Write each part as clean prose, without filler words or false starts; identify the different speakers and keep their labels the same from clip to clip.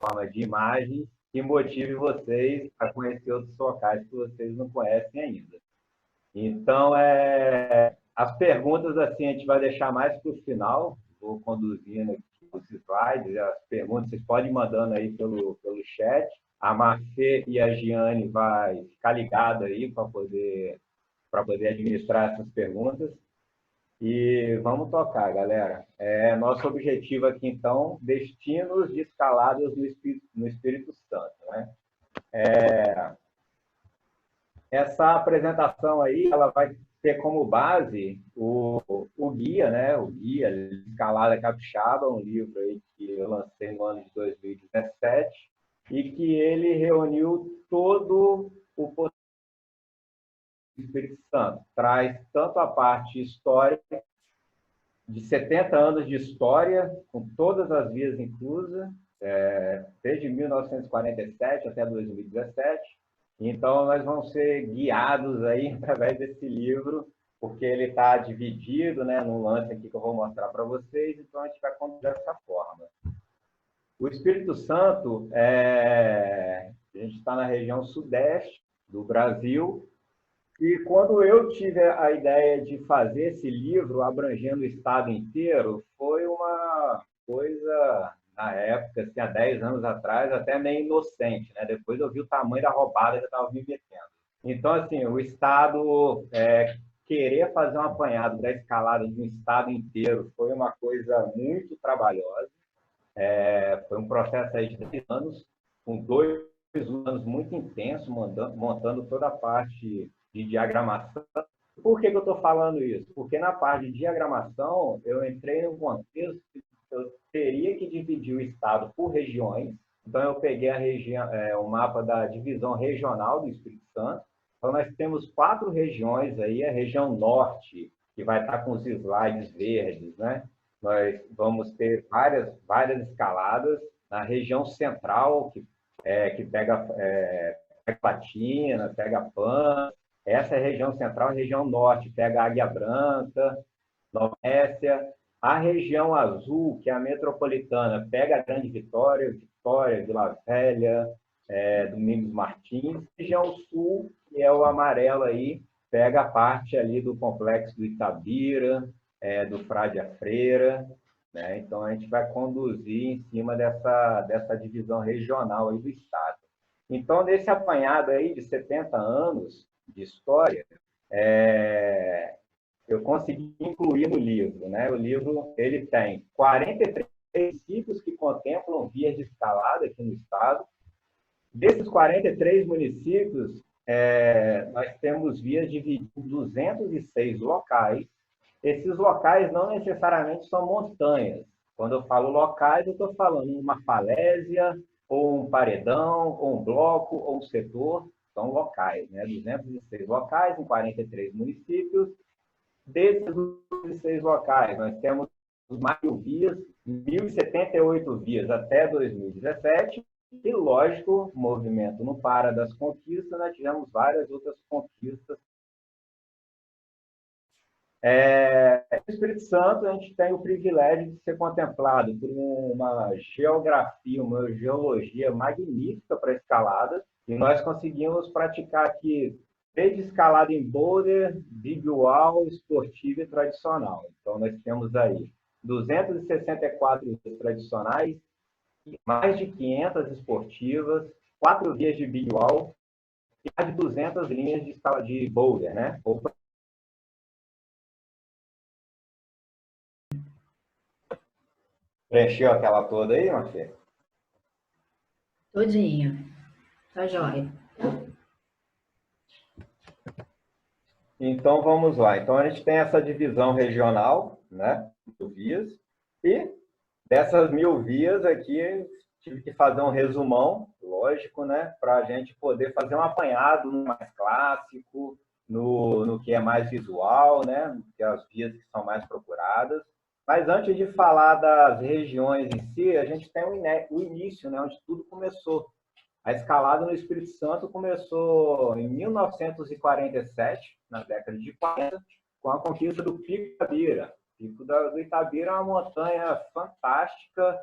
Speaker 1: forma de imagem que motive vocês a conhecer outros locais que vocês não conhecem ainda. Então, as perguntas assim a gente vai deixar mais para o final, vou conduzindo aqui os slides, as perguntas vocês podem ir mandando aí pelo chat. A Marfê e a Giane vai ficar ligada aí para poder administrar essas perguntas. E vamos tocar, galera. Nosso objetivo aqui, então, destinos de escaladas no Espírito Santo, né? Essa apresentação aí, ela vai ter como base o guia, né? O guia Escalada Capixaba, um livro aí que eu lancei no ano de 2017 e que ele reuniu todo o potencial do Espírito Santo. Traz tanto a parte histórica, de 70 anos de história, com todas as vias inclusas, desde 1947 até 2017. Então, nós vamos ser guiados aí através desse livro, porque ele está dividido, né, num lance aqui que eu vou mostrar para vocês, então a gente vai conduzir dessa forma. O Espírito Santo, a gente está na região sudeste do Brasil, e quando eu tive a ideia de fazer esse livro abrangendo o estado inteiro, foi uma coisa, na época, assim, há 10 anos atrás, até meio inocente, né? Depois eu vi o tamanho da roubada que eu estava me metendo. Então, assim, o estado querer fazer um apanhado da escalada de um estado inteiro foi uma coisa muito trabalhosa. Foi um processo aí de 10 anos, com 2 anos muito intensos, montando toda a parte de diagramação. Por que eu estou falando isso? Porque na parte de diagramação, eu entrei num contexto que eu teria que dividir o estado por regiões. Então, eu peguei o mapa da divisão regional do Espírito Santo. Então, nós temos 4 regiões aí, a região norte, que vai estar com os slides verdes, né? Nós vamos ter várias escaladas. Na região central, que pega Patina, pega Pan. Essa é a região central. A região norte pega Águia Branca, Novécia. A região azul, que é a metropolitana, pega a Grande Vitória, Vila Velha, Domingos Martins. A região sul, que é o amarelo aí, pega a parte ali do complexo do Itabira, do Frade a Freira, né? Então, a gente vai conduzir em cima dessa divisão regional aí do Estado. Então, nesse apanhado aí de 70 anos de história, eu consegui incluir no livro, né? O livro ele tem 43 municípios que contemplam vias de escalada aqui no Estado. Desses 43 municípios, nós temos vias divididas em 206 locais. Esses locais não necessariamente são montanhas. Quando eu falo locais, eu estou falando uma falésia, ou um paredão, ou um bloco, ou um setor. São locais, né? 206 locais em 43 municípios. Desses 206 locais, nós temos mais de 1.000 vias, 1.078 vias até 2017. E, lógico, o movimento não para das conquistas, nós tivemos várias outras conquistas. No Espírito Santo, a gente tem o privilégio de ser contemplado por uma geografia, uma geologia magnífica para escalada, e nós conseguimos praticar aqui desde escalada em boulder, big wall, esportiva e tradicional. Então, nós temos aí 264 vias tradicionais, mais de 500 esportivas, 4 vias de big wall e mais de 200 linhas de boulder, né? Preencheu aquela toda aí, Marcelo?
Speaker 2: Todinha. Tá jóia.
Speaker 1: Então, vamos lá. Então, a gente tem essa divisão regional, né? 1.000 vias. E dessas 1.000 vias aqui, tive que fazer um resumão, lógico, né? Para a gente poder fazer um apanhado no mais clássico, no que é mais visual, né? Que é as vias que são mais procuradas. Mas antes de falar das regiões em si, a gente tem o início, né? Onde tudo começou. A escalada no Espírito Santo começou em 1947, na década de 40, com a conquista do Pico Itabira. O Pico do Itabira é uma montanha fantástica,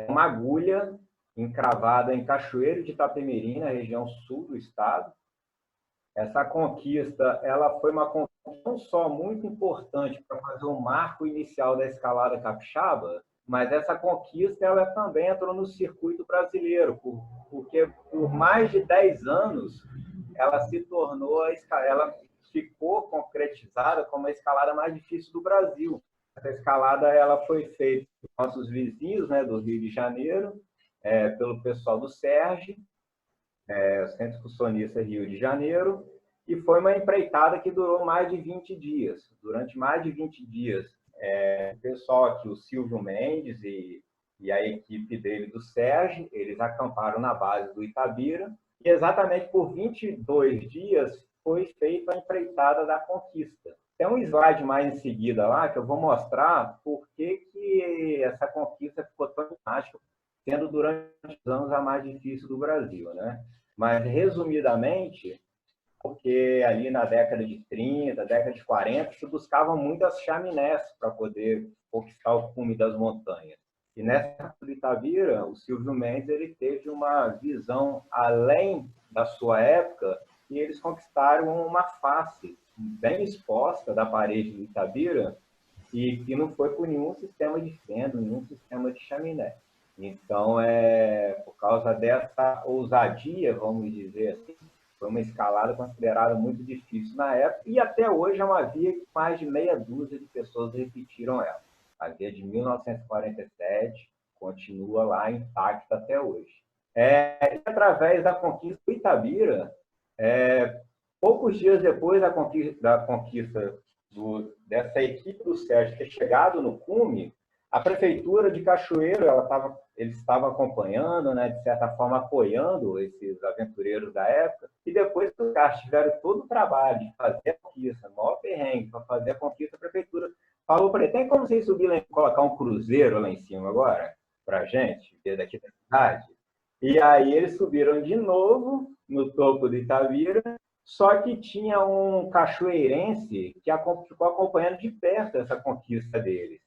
Speaker 1: uma agulha encravada em Cachoeiro de Itapemirim, na região sul do estado. Essa conquista ela foi uma conquista não só muito importante para fazer o marco inicial da escalada capixaba, mas essa conquista ela também entrou no circuito brasileiro, porque por mais de 10 anos ela se tornou, ela ficou concretizada como a escalada mais difícil do Brasil. Essa escalada ela foi feita por nossos vizinhos, né, do Rio de Janeiro, pelo pessoal do SERJ, Centro Excursionista Rio de Janeiro, e foi uma empreitada que durou mais de 20 dias. Durante mais de 20 dias, o pessoal aqui, o Silvio Mendes e a equipe dele do SERJ, eles acamparam na base do Itabira, e exatamente por 22 dias foi feita a empreitada da conquista. Tem um slide mais em seguida lá que eu vou mostrar por que essa conquista ficou tão fantástica, sendo durante os anos a mais difícil do Brasil, né? Mas, resumidamente, porque ali na década de 30, década de 40, se buscavam muitas chaminés para poder conquistar o cume das montanhas. E nessa do Itabira, o Silvio Mendes ele teve uma visão além da sua época e eles conquistaram uma face bem exposta da parede do Itabira e que não foi por nenhum sistema de feno, nenhum sistema de chaminé. Então, por causa dessa ousadia, vamos dizer assim, foi uma escalada considerada muito difícil na época e até hoje é uma via que mais de meia dúzia de pessoas repetiram ela. A via de 1947 continua lá intacta até hoje. Através da conquista do Itabira, poucos dias depois da conquista dessa equipe do SERJ ter chegado no cume, a prefeitura de Cachoeiro eles estavam acompanhando, né, de certa forma apoiando esses aventureiros da época, e depois que os caras tiveram todo o trabalho de fazer a conquista, maior perrengue para fazer a conquista, a prefeitura falou para ele: tem como vocês subir lá e colocar um cruzeiro lá em cima agora, para a gente, ver daqui da cidade? E aí eles subiram de novo no topo do Itabira, só que tinha um cachoeirense que ficou acompanhando de perto essa conquista deles,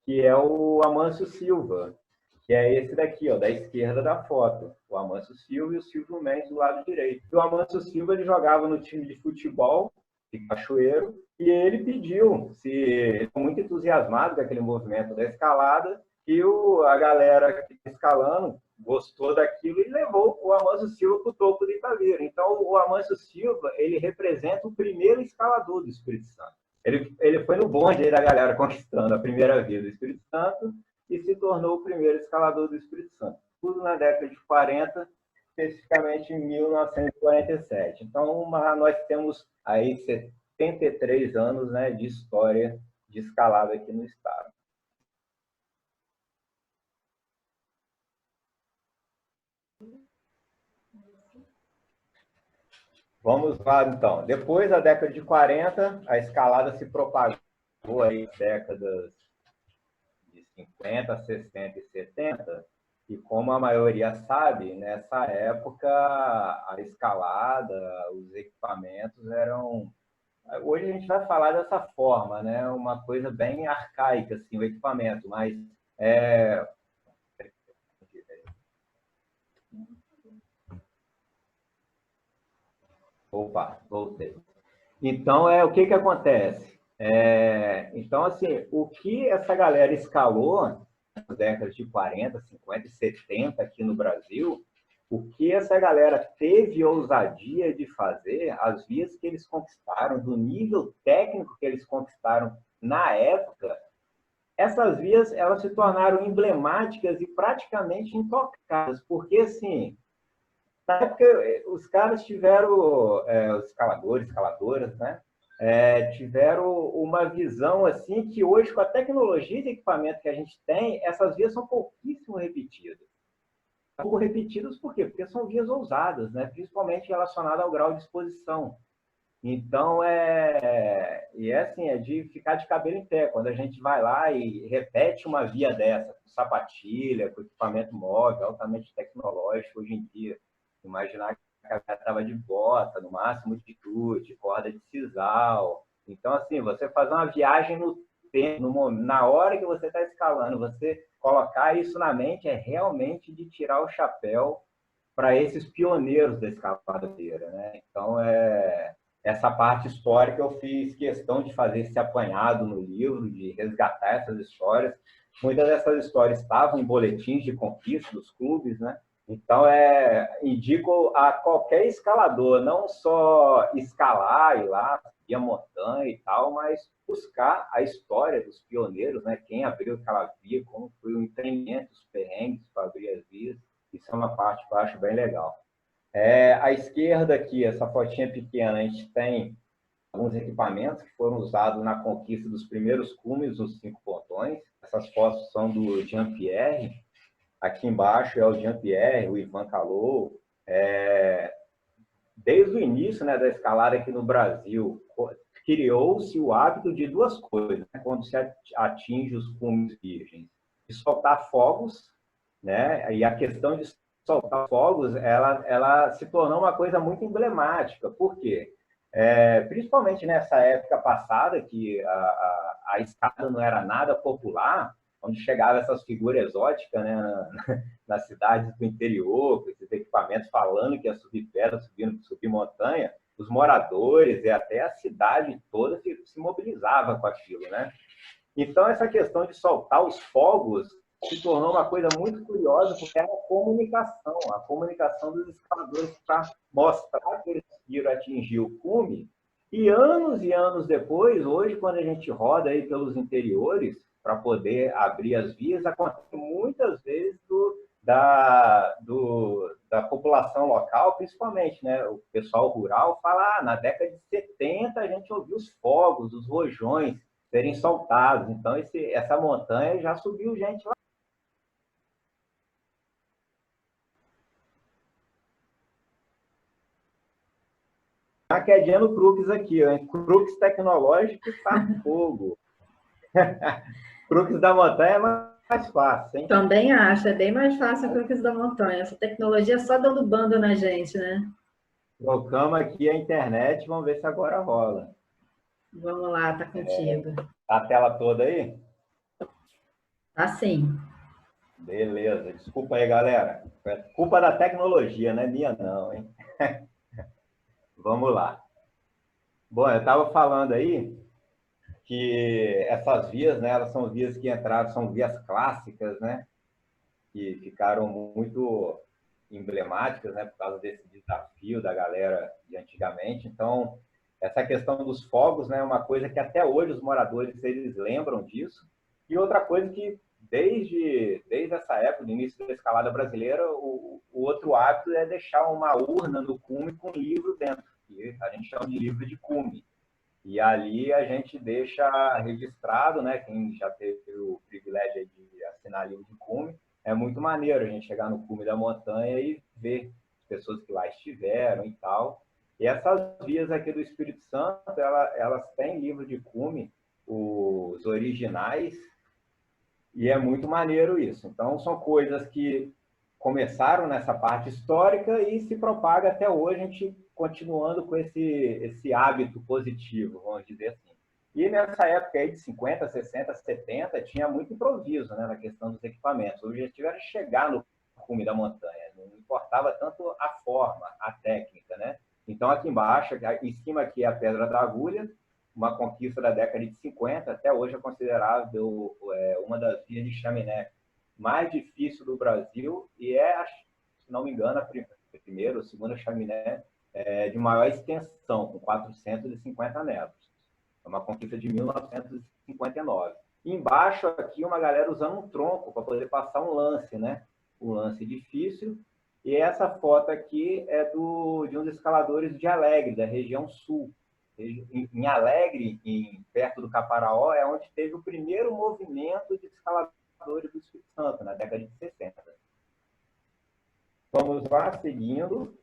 Speaker 1: que é o Amâncio Silva, que é esse daqui, ó, da esquerda da foto. O Amâncio Silva e o Silvio Mendes do lado direito. E o Amâncio Silva ele jogava no time de futebol de Cachoeiro e ele pediu, ele ficou muito entusiasmado com aquele movimento da escalada e a galera que está escalando gostou daquilo e levou o Amâncio Silva para o topo do Itabira. Então, o Amâncio Silva ele representa o primeiro escalador do Espírito Santo. Ele foi no bonde da galera conquistando a primeira via do Espírito Santo e se tornou o primeiro escalador do Espírito Santo. Tudo na década de 40, especificamente em 1947. Então, nós temos aí 73 anos, né, de história de escalada aqui no estado. Vamos lá, então. Depois da década de 40, a escalada se propagou aí nas décadas de 50, 60 e 70, e como a maioria sabe, nessa época a escalada, os equipamentos eram... Hoje a gente vai falar dessa forma, né? Uma coisa bem arcaica, assim, o equipamento, mas Opa, voltei. Então, o que acontece? Então, assim, o que essa galera escalou nas décadas de 40, 50 e 70 aqui no Brasil, o que essa galera teve ousadia de fazer, as vias que eles conquistaram, do nível técnico que eles conquistaram na época, essas vias elas se tornaram emblemáticas e praticamente intocáveis, porque, assim, na época, os caras tiveram, os escaladores, escaladoras, né? Tiveram uma visão assim que hoje, com a tecnologia de equipamento que a gente tem, essas vias são pouquíssimo repetidas. Pouco repetidas por quê? Porque são vias ousadas, né? Principalmente relacionadas ao grau de exposição. Então, assim, é de ficar de cabelo em pé. Quando a gente vai lá e repete uma via dessa, com sapatilha, com equipamento móvel, altamente tecnológico hoje em dia, imaginar que a galera estava de bota, no máximo de chute, corda de sisal. Então, assim, você fazer uma viagem no tempo, na hora que você está escalando, você colocar isso na mente é realmente de tirar o chapéu para esses pioneiros da escalada brasileira, né? Então, essa parte histórica eu fiz questão de fazer esse apanhado no livro, de resgatar essas histórias. Muitas dessas histórias estavam em boletins de conquista dos clubes, né? Então, indico a qualquer escalador, não só escalar, ir lá, subir a montanha e tal, mas buscar a história dos pioneiros, né? Quem abriu aquela via, como foi o empreendimento, os perrengues para abrir as vias. Isso é uma parte que eu acho bem legal. À esquerda aqui, essa fotinha pequena, a gente tem alguns equipamentos que foram usados na conquista dos primeiros cumes, os 5 pontões. Essas fotos são do Jean-Pierre. Aqui embaixo é o Jean-Pierre, o Ivan Calou. Desde o início, né, da escalada aqui no Brasil, criou-se o hábito de duas coisas, né, quando se atinge os cumes virgens: de soltar fogos, né? E a questão de soltar fogos, ela se tornou uma coisa muito emblemática. Por quê? Principalmente nessa época passada, que a escalada não era nada popular, onde chegavam essas figuras exóticas, né, nas cidades do interior, com esses equipamentos falando que ia subir pedra, subir montanha, os moradores e até a cidade toda se mobilizava com aquilo, né? Então, essa questão de soltar os fogos se tornou uma coisa muito curiosa, porque era a comunicação dos escaladores para mostrar que eles conseguiram atingir o cume. E anos depois, hoje, quando a gente roda aí pelos interiores para poder abrir as vias, acontece muitas vezes da população local, principalmente, né? O pessoal rural fala, na década de 70 a gente ouviu os fogos, os rojões serem soltados. Então, essa montanha já subiu gente lá. Uma quedinha no Crux aqui, ó. Crux tecnológico está fogo. Crux da montanha é mais fácil, hein?
Speaker 2: Também acho, é bem mais fácil que o Cruz da Montanha. Essa tecnologia só dando banda na gente, né?
Speaker 1: Colocamos aqui a internet, vamos ver se agora rola.
Speaker 2: Vamos lá, tá contigo.
Speaker 1: A tela toda aí?
Speaker 2: Tá sim.
Speaker 1: Beleza. Desculpa aí, galera. É culpa da tecnologia, não é minha não, hein? Vamos lá. Bom, eu estava falando aí que essas vias, né, elas são vias que entraram, são vias clássicas, né, que ficaram muito emblemáticas, né, por causa desse desafio da galera de antigamente. Então, essa questão dos fogos, né, é uma coisa que até hoje os moradores eles lembram disso. E outra coisa que desde essa época, do início da escalada brasileira, o outro hábito é deixar uma urna no cume com livro dentro, que a gente chama de livro de cume. E ali a gente deixa registrado, né? Quem já teve o privilégio de assinar livro de cume, é muito maneiro a gente chegar no cume da montanha e ver as pessoas que lá estiveram e tal. E essas vias aqui do Espírito Santo, elas têm livro de cume, os originais, e é muito maneiro isso. Então, são coisas que começaram nessa parte histórica e se propaga até hoje, a gente continuando com esse hábito positivo, vamos dizer assim. E nessa época aí de 50, 60, 70, tinha muito improviso, né, na questão dos equipamentos. O objetivo era chegar no cume da montanha, não importava tanto a forma, a técnica, né? Então, aqui embaixo, em cima aqui é a Pedra da Agulha, uma conquista da década de 50, até hoje é considerado uma das vias de chaminé mais difícil do Brasil e se não me engano, a primeira ou segunda chaminé de maior extensão, com 450 metros. É uma conquista de 1959. E embaixo aqui uma galera usando um tronco para poder passar um lance, né? Um lance difícil. E essa foto aqui é de uns escaladores de Alegre, da região sul. Em Alegre, perto do Caparaó, é onde teve o primeiro movimento de escaladores do Espírito Santo, na década de 60. Vamos lá, seguindo.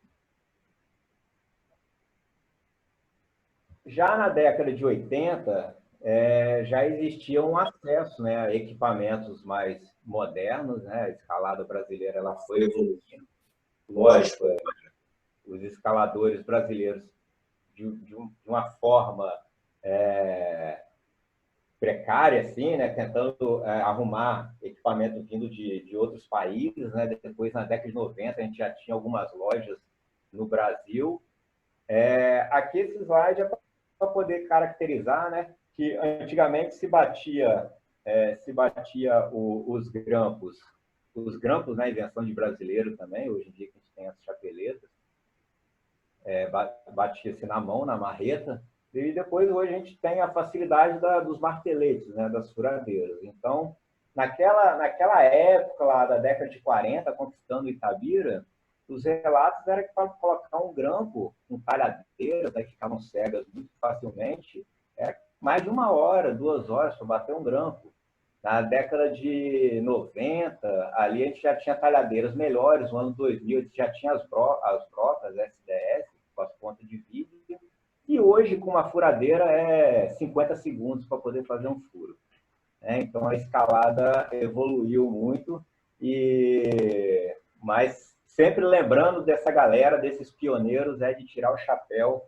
Speaker 1: Já na década de 80, já existia um acesso, né, a equipamentos mais modernos, né? A escalada brasileira ela foi evoluindo. Lógico, os escaladores brasileiros de uma forma precária, assim, né? Tentando arrumar equipamento vindo de outros países, né? Depois, na década de 90, a gente já tinha algumas lojas no Brasil. Aqui esse slide é para poder caracterizar, né? Que antigamente se batia os grampos, né? Invenção de brasileiro também. Hoje em dia que a gente tem as chapeletas, batia-se na mão, na marreta. E depois, hoje, a gente tem a facilidade dos marteletes, né, das furadeiras. Então, naquela época, lá da década de 40, conquistando Itabira, os relatos eram que para colocar um grampo com talhadeiras, né, que ficavam cegas muito facilmente, era mais de 1 hora, 2 horas para bater um grampo. Na década de 90, ali a gente já tinha talhadeiras melhores. No ano 2000, a gente já tinha as brocas SDS, com as pontas de vídeo. E hoje, com uma furadeira, 50 segundos para poder fazer um furo. Então, a escalada evoluiu muito, mas sempre lembrando dessa galera, desses pioneiros, de tirar o chapéu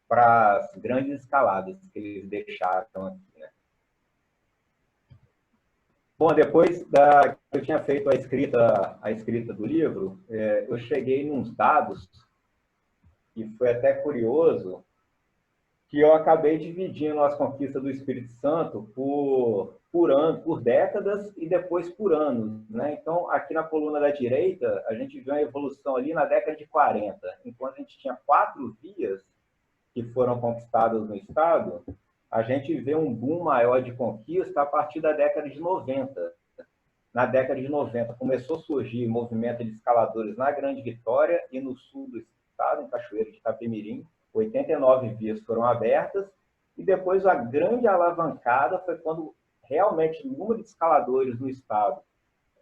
Speaker 1: para as grandes escaladas que eles deixaram aqui. Né? Bom, depois que eu tinha feito a escrita do livro, eu cheguei nos dados, e foi até curioso, que eu acabei dividindo as conquistas do Espírito Santo por décadas e depois por anos. Né? Então, aqui na coluna da direita, a gente vê uma evolução ali na década de 40. Enquanto a gente tinha 4 vias que foram conquistadas no estado, a gente vê um boom maior de conquista a partir da década de 90. Na década de 90, começou a surgir movimento de escaladores na Grande Vitória e no sul do estado, em Cachoeiro de Itapemirim. 89 vias foram abertas, e depois a grande alavancada foi quando realmente o número de escaladores no estado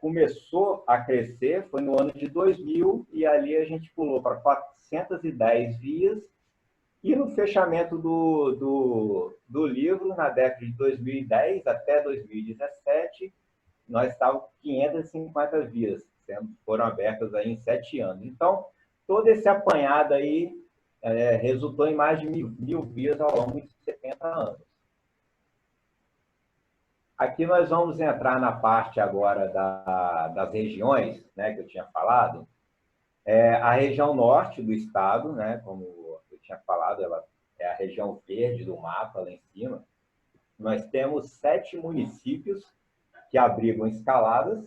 Speaker 1: começou a crescer, foi no ano de 2000, e ali a gente pulou para 410 vias, e no fechamento do livro, na década de 2010 até 2017, nós estávamos com 550 vias, foram abertas aí em 7 anos. Então, todo esse apanhado aí resultou em mais de 1.000 vias ao longo de 70 anos. Aqui nós vamos entrar na parte agora das regiões, né, que eu tinha falado. A região norte do estado, né, como eu tinha falado, ela é a região verde do mapa, lá em cima. Nós temos 7 municípios que abrigam escaladas.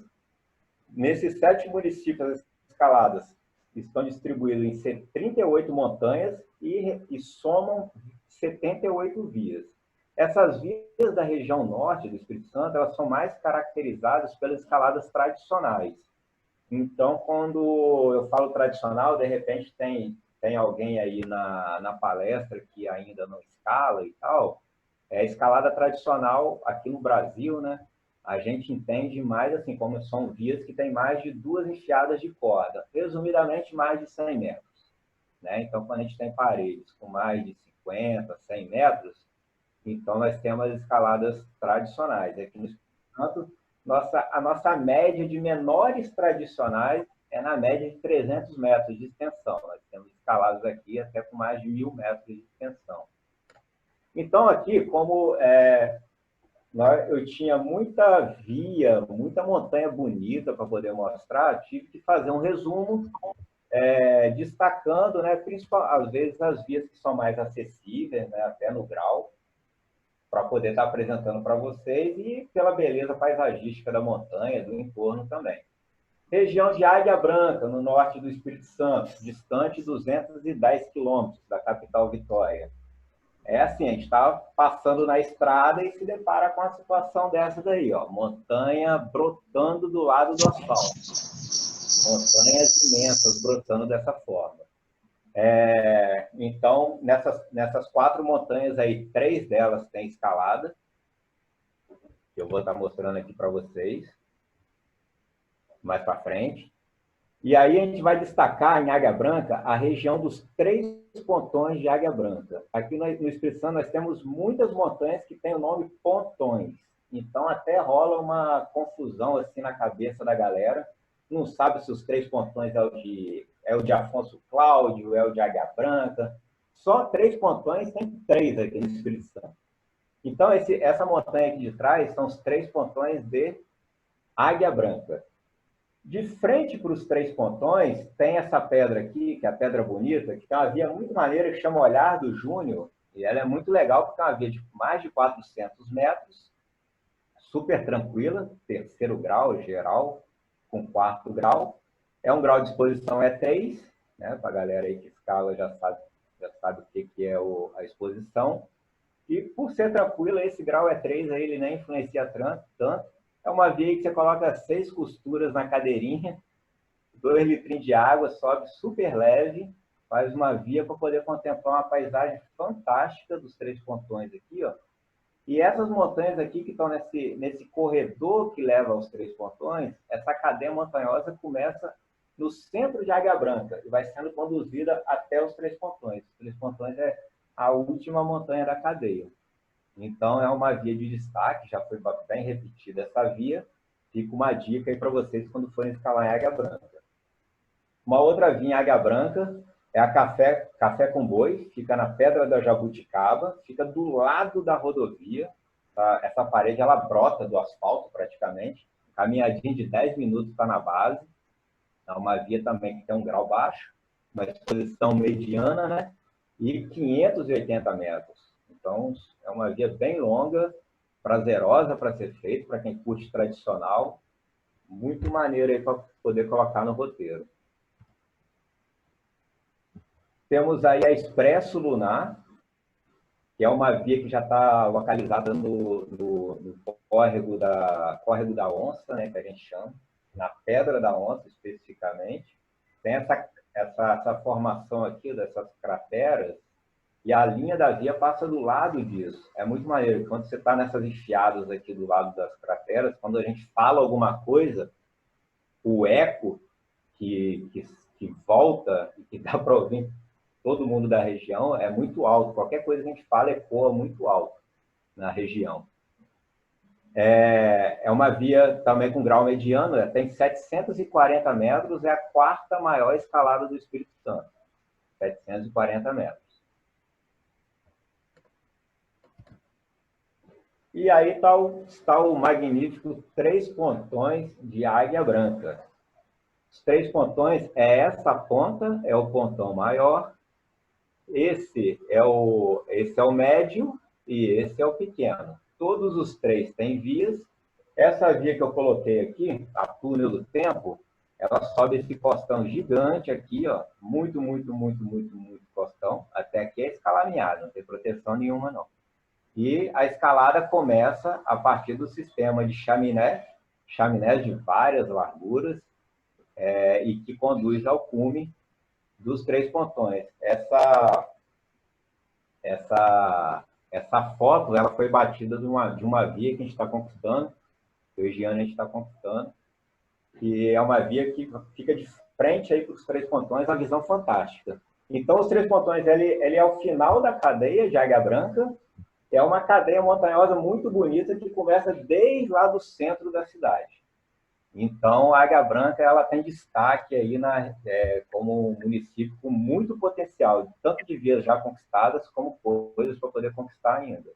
Speaker 1: Nesses 7 municípios escaladas, estão distribuídos em 38 montanhas e somam 78 vias. Essas vias da região norte do Espírito Santo, elas são mais caracterizadas pelas escaladas tradicionais. Então, quando eu falo tradicional, de repente tem alguém aí na palestra que ainda não escala e tal. Escalada tradicional aqui no Brasil, né? A gente entende mais assim, como são vias que têm mais de 2 enfiadas de corda, resumidamente mais de 100 metros. Né? Então, quando a gente tem paredes com mais de 50, 100 metros, então nós temos as escaladas tradicionais. Aqui no Espírito Santo, a nossa média de menores tradicionais é na média de 300 metros de extensão. Nós temos escaladas aqui até com mais de 1.000 metros de extensão. Então, aqui, como eu tinha muita via, muita montanha bonita para poder mostrar, tive que fazer um resumo, destacando, né, às vezes, as vias que são mais acessíveis, né, até no grau, para poder estar apresentando para vocês, e pela beleza paisagística da montanha, do entorno também. Região de Águia Branca, no norte do Espírito Santo, distante 210 quilômetros da capital Vitória. Assim, a gente está passando na estrada e se depara com a situação dessa daí, ó, montanha brotando do lado do asfalto. Montanhas imensas brotando dessa forma. Então, nessas 4 montanhas aí, 3 delas têm escalada. Eu vou estar mostrando aqui para vocês mais para frente. E aí a gente vai destacar em Águia Branca a região dos 3 pontões de Águia Branca. Aqui no Espírito Santo nós temos muitas montanhas que têm o nome pontões. Então até rola uma confusão assim na cabeça da galera. Não sabe se os 3 pontões é o de Afonso Cláudio, é o de Águia Branca. Só 3 pontões, tem 3 aqui no Espírito Santo. Então, essa montanha aqui de trás são os 3 pontões de Águia Branca. De frente para os 3 pontões, tem essa pedra aqui, que é a Pedra Bonita, que tem uma via muito maneira que chama Olhar do Júnior, e ela é muito legal porque é uma via de mais de 400 metros, super tranquila, terceiro grau geral, com quarto grau. É um grau de exposição E3, né? Para a galera aí que escala já sabe o que é a exposição. E por ser tranquila, esse grau E3 aí, ele nem influencia tanto. É uma via que você coloca 6 costuras na cadeirinha, 2 litrinhos de água, sobe super leve, faz uma via para poder contemplar uma paisagem fantástica dos 3 pontões aqui, ó. E essas montanhas aqui que estão nesse corredor que leva aos 3 pontões, essa cadeia montanhosa começa no centro de Águia Branca e vai sendo conduzida até os 3 pontões. Os 3 pontões é a última montanha da cadeia. Então, é uma via de destaque, já foi bem repetida essa via. Fica uma dica aí para vocês quando forem escalar em Águia Branca. Uma outra via em Águia Branca é a Café com Boi, fica na Pedra da Jabuticaba, fica do lado da rodovia. Tá? Essa parede ela brota do asfalto praticamente. Caminhadinha de 10 minutos está na base. É uma via também que tem um grau baixo, uma exposição mediana, né? E 580 metros. Então, é uma via bem longa, prazerosa para ser feita, para quem curte tradicional. Muito maneiro aí para poder colocar no roteiro. Temos aí a Expresso Lunar, que é uma via que já está localizada no córrego da Onça, né, que a gente chama, na Pedra da Onça, especificamente. Tem essa formação aqui dessas crateras, e a linha da via passa do lado disso. É muito maneiro. Quando você está nessas enfiadas aqui do lado das crateras, quando a gente fala alguma coisa, o eco que volta e que dá para ouvir todo mundo da região é muito alto. Qualquer coisa que a gente fala ecoa muito alto na região. É uma via também com grau mediano, tem 740 metros, é a 4ª maior escalada do Espírito Santo. 740 metros. E aí está o magnífico 3 pontões de Águia Branca. Os 3 pontões é essa ponta, é o pontão maior, esse é o médio e esse é o pequeno. Todos os 3 têm vias. Essa via que eu coloquei aqui, a Túnel do Tempo, ela sobe esse costão gigante aqui, ó, muito costão. Até aqui é escalaminhado, não tem proteção nenhuma, não. E a escalada começa a partir do sistema de chaminés de várias larguras, e que conduz ao cume dos 3 pontões. Essa foto ela foi batida de uma via que a gente está conquistando, eu e o Giane a gente está conquistando, que é uma via que fica de frente para os 3 pontões, uma visão fantástica. Então, os 3 pontões ele é o final da cadeia de Águia Branca, é uma cadeia montanhosa muito bonita que começa desde lá do centro da cidade. Então, a Águia Branca ela tem destaque aí como um município com muito potencial, tanto de vias já conquistadas, como coisas para poder conquistar ainda.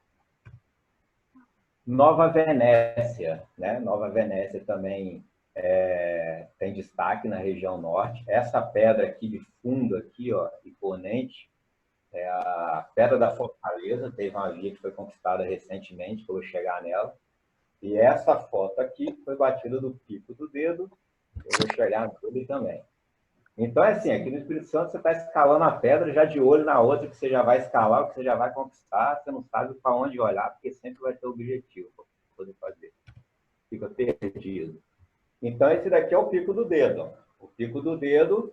Speaker 1: Nova Venécia, né? Nova Venécia também tem destaque na região norte. Essa pedra aqui de fundo, aqui, ó, imponente, é a Pedra da Fortaleza, teve uma via que foi conquistada recentemente, que eu vou chegar nela. E essa foto aqui foi batida do Pico do Dedo, eu vou chegar nele também. Então, é assim, aqui no Espírito Santo você está escalando a pedra, já de olho na outra que você já vai escalar, que você já vai conquistar, você não sabe para onde olhar, porque sempre vai ter objetivo para poder fazer. Fica perdido. Então, esse daqui é o Pico do Dedo. O Pico do Dedo,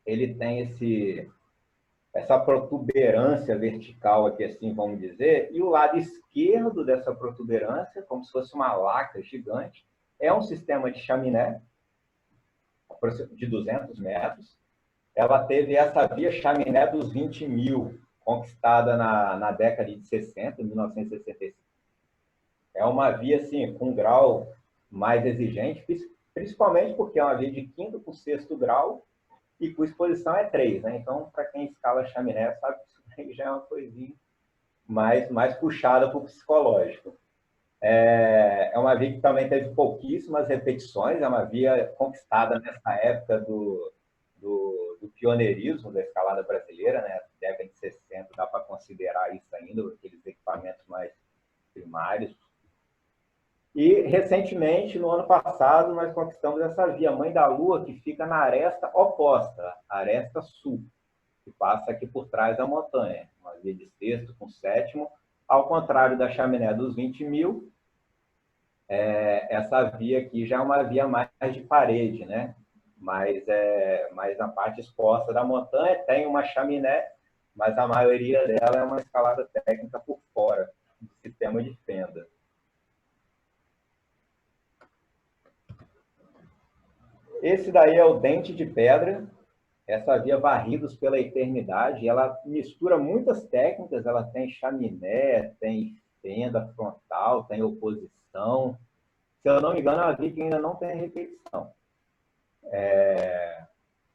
Speaker 1: ele tem essa protuberância vertical aqui, assim, vamos dizer, e o lado esquerdo dessa protuberância, como se fosse uma laca gigante, é um sistema de chaminé de 200 metros. Ela teve essa via chaminé dos 20 mil, conquistada na década de 60, 1965. É uma via, assim, com um grau mais exigente, principalmente porque é uma via de 5º para o 6º grau, e com exposição é 3, né? Então, para quem escala chaminé, sabe que isso aí já é uma coisinha mais puxada para o psicológico. É uma via que também teve pouquíssimas repetições, é uma via conquistada nessa época do pioneirismo da escalada brasileira, né? Década de 60, dá para considerar isso ainda, aqueles equipamentos mais primários. E, recentemente, no ano passado, nós conquistamos essa via Mãe da Lua, que fica na aresta oposta, a aresta sul, que passa aqui por trás da montanha, uma via de sexto com sétimo, ao contrário da chaminé dos 20.000, essa via aqui já é uma via mais de parede, né? Mais na parte exposta da montanha, tem uma chaminé, mas a maioria dela é uma escalada técnica por fora, do sistema de fenda. Esse daí é o Dente de Pedra, essa via Varridos pela Eternidade. Ela mistura muitas técnicas, ela tem chaminé, tem fenda frontal, tem oposição. Se eu não me engano, é uma via que ainda não tem repetição.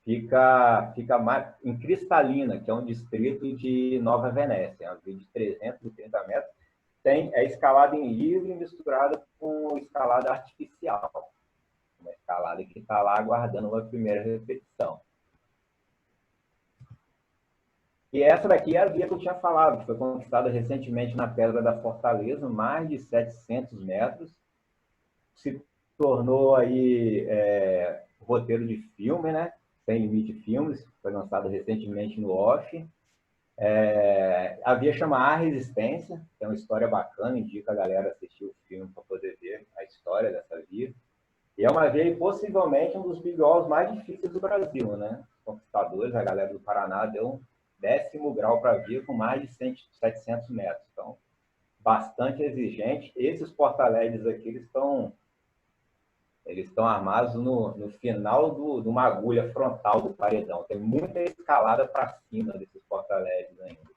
Speaker 1: Fica mais em Cristalina, que é um distrito de Nova Venécia, uma via de 330 metros. É escalada em livre misturada com escalada artificial. Uma escalada que está lá aguardando uma primeira repetição. E essa daqui é a via que eu tinha falado, que foi conquistada recentemente na Pedra da Fortaleza, mais de 700 metros. Se tornou aí roteiro de filme, né? Sem Limite Filmes, foi lançado recentemente no Off. A via chama A Resistência, que é uma história bacana, indica a galera assistir o filme para poder ver a história dessa via. E é uma via, possivelmente, um dos bigols mais difíceis do Brasil, né? Os conquistadores, a galera do Paraná, deu um 10º grau para a via com mais de 700 metros. Então, bastante exigente. Esses porta-LEDs aqui, eles estão armados no final de uma agulha frontal do paredão. Tem muita escalada para cima desses porta-LEDs ainda.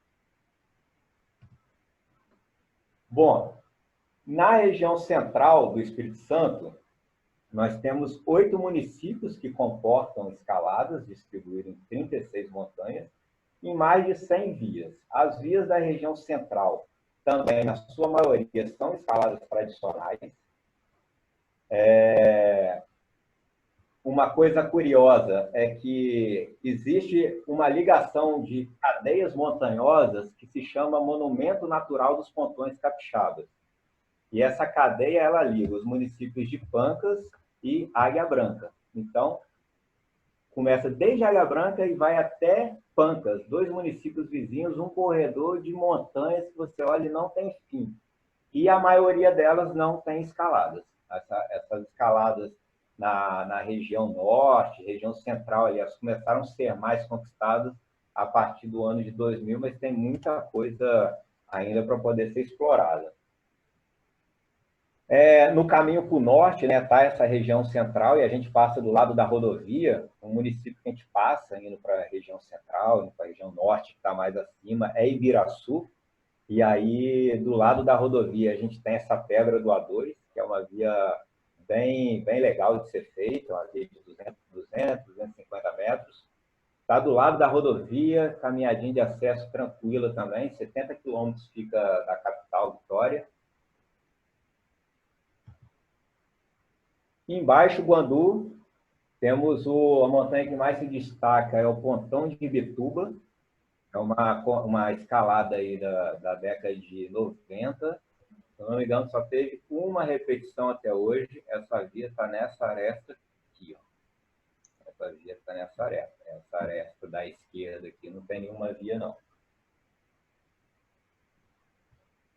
Speaker 1: Bom, na região central do Espírito Santo, nós temos 8 municípios que comportam escaladas, distribuídos em 36 montanhas, em mais de 100 vias. As vias da região central também, na sua maioria, são escaladas tradicionais. Uma coisa curiosa é que existe uma ligação de cadeias montanhosas que se chama Monumento Natural dos Pontões Capixabas. E essa cadeia, ela liga os municípios de Pancas e Águia Branca. Então, começa desde Águia Branca e vai até Pancas, 2 municípios vizinhos, um corredor de montanhas que você olha e não tem fim. E a maioria delas não tem escaladas. Essas escaladas na região norte, região central, aliás, começaram a ser mais conquistadas a partir do ano de 2000, mas tem muita coisa ainda para poder ser explorada. No caminho para o norte, né, está essa região central, e a gente passa do lado da rodovia. O município que a gente passa, indo para a região central, indo para a região norte, que está mais acima, é Ibiraçu. E aí, do lado da rodovia, a gente tem essa Pedra do A2, que é uma via bem legal de ser feita, uma via de 250 metros. Está do lado da rodovia, caminhadinha de acesso tranquila também, 70 quilômetros fica da capital, Vitória. Embaixo, Guandu, temos a montanha que mais se destaca, é o Pontão de Ibituba. É uma escalada aí da década de 90. Se eu não me engano, só teve uma repetição até hoje. Essa via está nessa aresta aqui. Ó. Essa via está nessa aresta. Essa aresta da esquerda aqui não tem nenhuma via, não.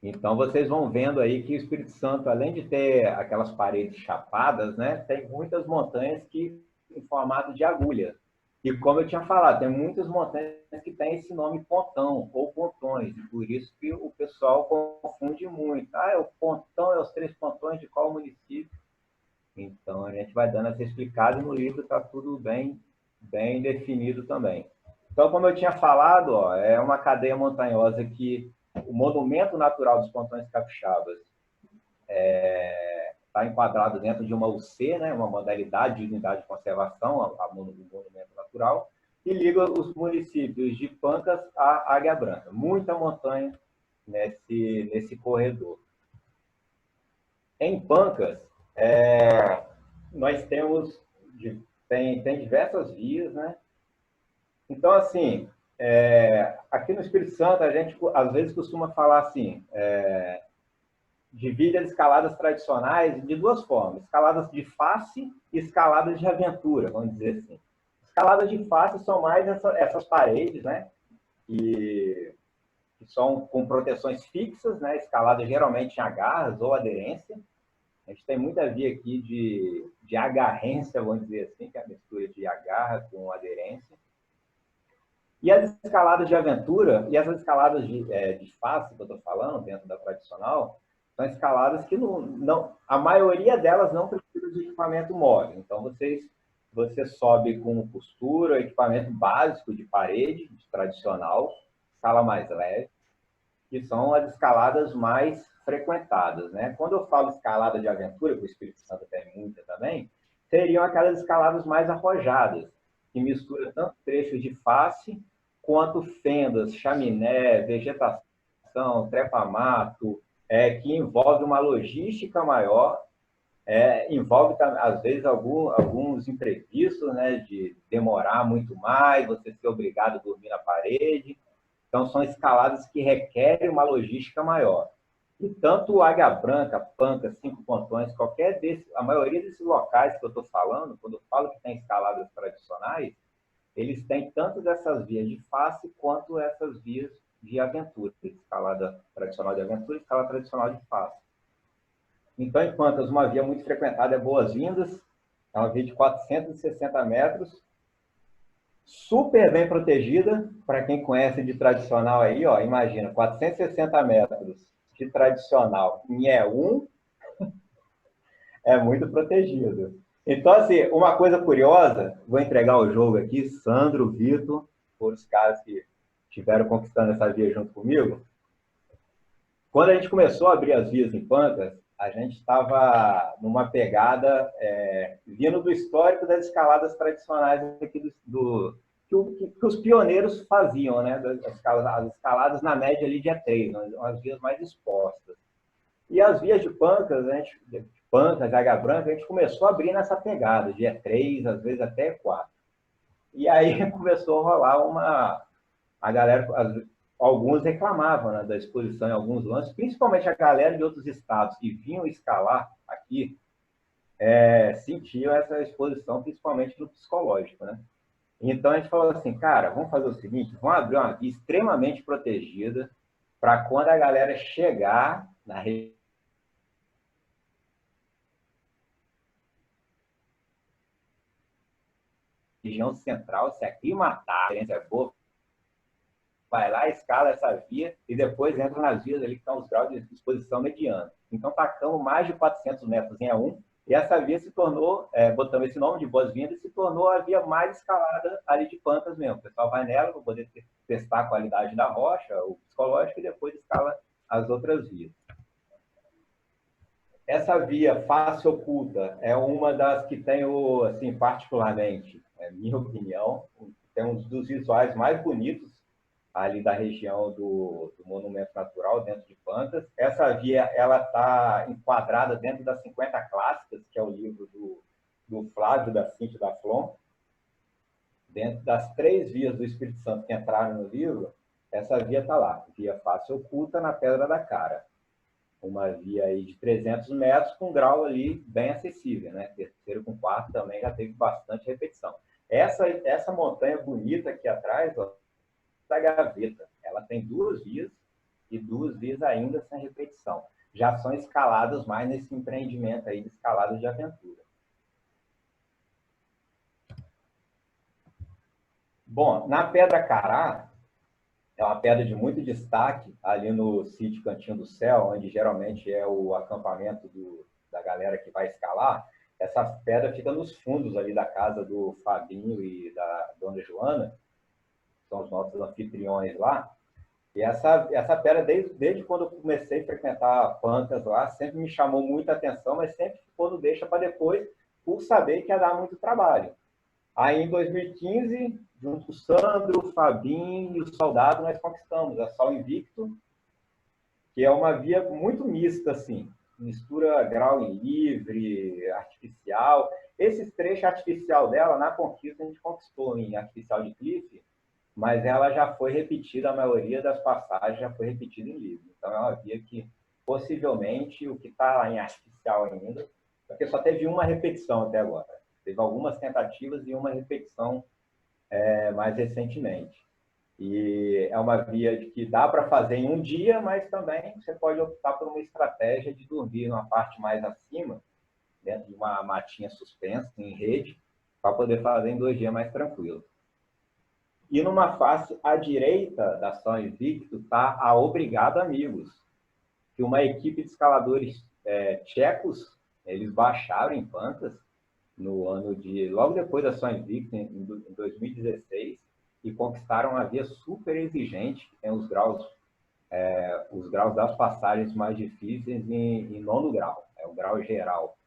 Speaker 1: Então, vocês vão vendo aí que o Espírito Santo, além de ter aquelas paredes chapadas, né, tem muitas montanhas em formato de agulha. E como eu tinha falado, tem muitas montanhas que têm esse nome pontão ou pontões. E por isso que o pessoal confunde muito. É o pontão, os 3 pontões de qual município? Então, a gente vai dando essa explicada e no livro está tudo bem definido também. Então, como eu tinha falado, ó, é uma cadeia montanhosa que o Monumento Natural dos Pontões Capixabas está enquadrado dentro de uma UC, né, uma modalidade de unidade de conservação, o Monumento Natural, e liga os municípios de Pancas a Águia Branca. Muita montanha nesse corredor. Em Pancas, nós temos tem diversas vias, né? Então, assim, aqui no Espírito Santo, a gente às vezes costuma falar assim, divide as escaladas tradicionais de duas formas, escaladas de face e escaladas de aventura, vamos dizer assim. Escaladas de face são mais essas paredes, né? Que são com proteções fixas, né? Escaladas geralmente em agarras ou aderência. A gente tem muita via aqui de agarrência, vamos dizer assim, que é a mistura de agarra com aderência. E as escaladas de aventura, e essas escaladas de face que eu estou falando, dentro da tradicional, são escaladas que a maioria delas não precisa de equipamento móvel. Então, você sobe com costura, equipamento básico de parede, de tradicional, escala mais leve, que são as escaladas mais frequentadas, né? Quando eu falo escalada de aventura, que o Espírito Santo tem muita também, seriam aquelas escaladas mais arrojadas, que misturam tanto trechos de face, quanto fendas, chaminé, vegetação, trepa-mato, que envolve uma logística maior, envolve, às vezes, alguns imprevistos, né, de demorar muito mais, você ser obrigado a dormir na parede. Então, são escaladas que requerem uma logística maior. E tanto Águia Branca, Pancas, Cinco Pontões, a maioria desses locais que eu estou falando, quando eu falo que tem escaladas tradicionais, eles têm tanto dessas vias de face quanto essas vias de aventura, escalada tradicional de aventura e escalada tradicional de face. Então, em Pancas, uma via muito frequentada é Boas-Vindas, é uma via de 460 metros, super bem protegida, para quem conhece de tradicional aí, ó, imagina, 460 metros de tradicional em E1 é muito protegido. Então, assim, uma coisa curiosa, vou entregar o jogo aqui, Sandro, Vitor, foram os caras que estiveram conquistando essa via junto comigo. Quando a gente começou a abrir as vias em Pancas, a gente estava numa pegada vindo do histórico das escaladas tradicionais aqui que os pioneiros faziam, né? As escaladas na média ali de E3, as vias mais expostas. E as vias de Pancas, Pancas, Águia Branca, a gente começou a abrir nessa pegada de E3, às vezes até E4. E aí começou a rolar a galera, alguns reclamavam, né, da exposição em alguns lances, principalmente a galera de outros estados que vinham escalar aqui, sentiam essa exposição, principalmente no psicológico, né? Então, a gente falou assim, cara, vamos fazer o seguinte, vamos abrir uma via extremamente protegida para quando a galera chegar na região central, se aclimatar, a experiência é boa, vai lá, escala essa via e depois entra nas vias ali que estão os graus de exposição mediana. Então, tacamos mais de 400 metros em E1 e essa via se tornou, botamos esse nome de Boas-Vindas, se tornou a via mais escalada ali de Pancas mesmo. O pessoal vai nela para poder testar a qualidade da rocha, o psicológico, e depois escala as outras vias. Essa via face oculta é uma das que tenho, assim, particularmente, minha opinião, tem um dos visuais mais bonitos ali da região do Monumento Natural, dentro de Pancas. Essa via ela está enquadrada dentro das 50 Clássicas, que é o livro do Flávio da Cinti da Flon. Dentro das 3 vias do Espírito Santo que entraram no livro, essa via está lá, via face oculta na Pedra da Cara. Uma via aí de 300 metros com grau ali bem acessível, né? Terceiro com quarto também já teve bastante repetição. Essa montanha bonita aqui atrás, ó, da Gaveta, ela tem 2 vias e 2 vias ainda sem repetição. Já são escaladas mais nesse empreendimento aí de escalada de aventura. Bom, na Pedra Cará, é uma pedra de muito destaque ali no sítio Cantinho do Céu, onde geralmente é o acampamento da galera que vai escalar. Essa pedra fica nos fundos ali da casa do Fabinho e da Dona Joana, são os nossos anfitriões lá. E essa pedra, desde quando eu comecei a frequentar Pancas lá, sempre me chamou muita atenção, mas sempre ficou no deixa para depois, por saber que ia dar muito trabalho. Aí, em 2015, junto com o Sandro, o Fabinho e o Soldado, nós conquistamos a Sol Invicto que é uma via muito mista, assim, mistura grau em livre, artificial. Esses trechos artificial dela, na Conquista, a gente conquistou em artificial de cliff, mas ela já foi repetida, a maioria das passagens já foi repetida em livre. Então, é uma via que, possivelmente, o que está em artificial ainda, porque só teve uma repetição até agora. Teve algumas tentativas e uma repetição mais recentemente. E é uma via de que dá para fazer em um dia, mas também você pode optar por uma estratégia de dormir numa parte mais acima, dentro de uma matinha suspensa, em rede, para poder fazer em 2 dias mais tranquilo. E numa face à direita da São Invicto está a Obrigado Amigos, que uma equipe de escaladores tchecos, eles baixaram em Pancas no ano de logo depois da São Invicto, em 2016, e conquistaram uma via super exigente, que tem os graus das passagens mais difíceis em 9º grau, é o grau geral.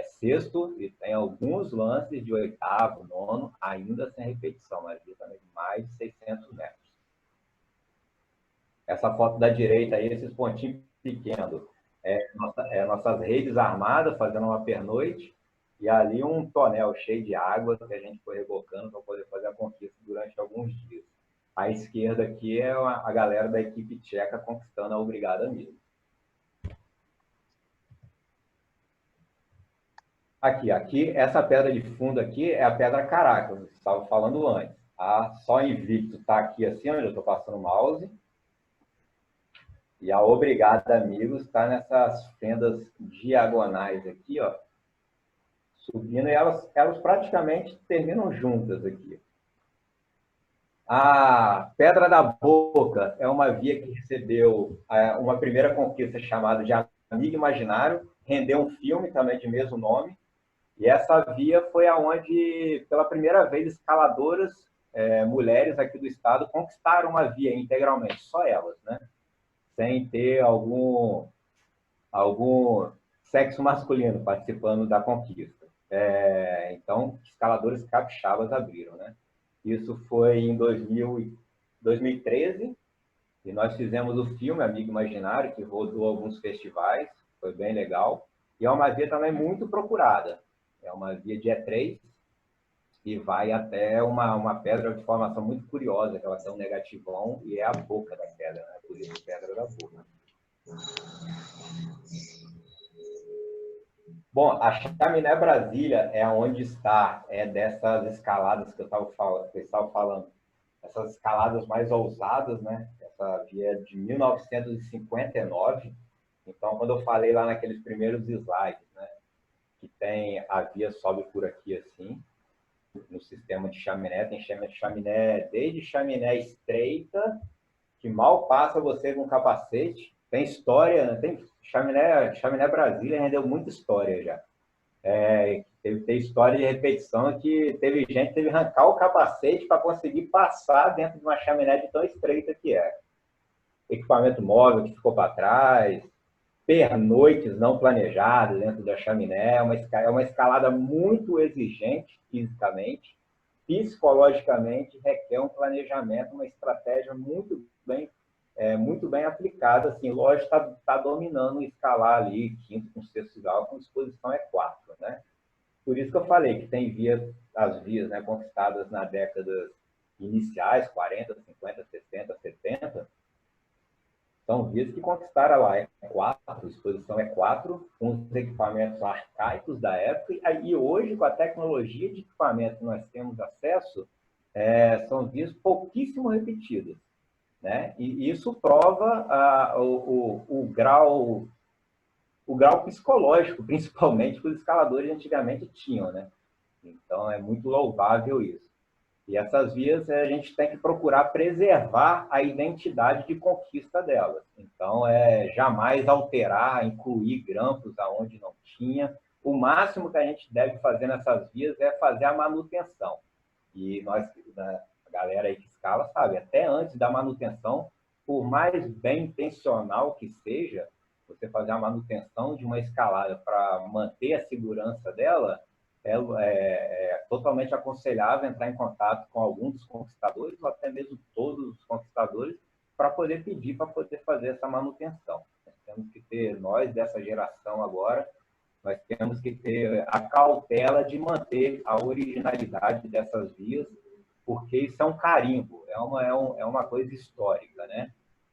Speaker 1: Sexto, e tem alguns lances de 8º, 9º, ainda sem repetição, mas também de mais de 600 metros. Essa foto da direita aí, esses pontinhos pequenos, nossas redes armadas fazendo uma pernoite, e ali um tonel cheio de água que a gente foi rebocando para poder fazer a conquista durante alguns dias. À esquerda aqui é a galera da equipe tcheca conquistando a Obrigado Amigo. Aqui, essa pedra de fundo aqui é a Pedra Caracas, que eu estava falando antes. A Só Invicto está aqui assim, onde eu estou passando o mouse. E a Obrigado Amigos está nessas fendas diagonais aqui, ó, subindo, e elas praticamente terminam juntas aqui. A Pedra da Boca é uma via que recebeu uma primeira conquista chamada de Amigo Imaginário, rendeu um filme também de mesmo nome, e essa via foi aonde, pela primeira vez, escaladoras mulheres aqui do estado conquistaram uma via integralmente, só elas, né? Sem ter algum sexo masculino participando da conquista. Então, escaladores capixabas abriram, né? Isso foi em 2013, e nós fizemos o filme Amigo Imaginário, que rodou alguns festivais, foi bem legal. E é uma via também muito procurada. É uma via de E3, e vai até uma pedra de formação muito curiosa, que ela tem um negativão, e é a boca da pedra, né? Por isso, Pedra da Boca. Bom, a Chaminé Brasília é onde está, dessas escaladas que eu estava falando, essas escaladas mais ousadas, né? Essa via é de 1959. Então, quando eu falei lá naqueles primeiros slides, né, que tem a via sobe por aqui assim, no sistema de chaminé, tem chaminé desde chaminé estreita, que mal passa você com capacete, tem história, né? Tem chaminé Brasília rendeu muita história já. Teve história de repetição que teve gente que teve que arrancar o capacete para conseguir passar dentro de uma chaminé de tão estreita que é. Equipamento móvel que ficou para trás, pernoites não planejadas dentro da chaminé, é uma escalada muito exigente fisicamente, psicologicamente, requer um planejamento, uma estratégia muito bem aplicada. Assim, lógico, está dominando escalar ali quinto com sexto grau, com exposição é 4, né? Por isso que eu falei que tem as vias, né, conquistadas na décadas iniciais, 40, 50, 60, 70, são vias que conquistaram lá E4, exposição E4, com os equipamentos arcaicos da época, e hoje, com a tecnologia de equipamento que nós temos acesso, são vias pouquíssimo repetidas, né? E isso prova o grau psicológico, principalmente, que os escaladores antigamente tinham, né? Então, é muito louvável isso. E essas vias a gente tem que procurar preservar a identidade de conquista delas. Então, jamais alterar, incluir grampos aonde não tinha. O máximo que a gente deve fazer nessas vias é fazer a manutenção. E nós, a galera aí que escala, sabe, até antes da manutenção, por mais bem intencional que seja, você fazer a manutenção de uma escalada para manter a segurança dela, é totalmente aconselhável entrar em contato com algum dos conquistadores, ou até mesmo todos os conquistadores, para poder pedir, para poder fazer essa manutenção. Temos que ter, nós dessa geração agora, nós temos que ter a cautela de manter a originalidade dessas vias, porque isso é um carimbo, é uma coisa histórica, né?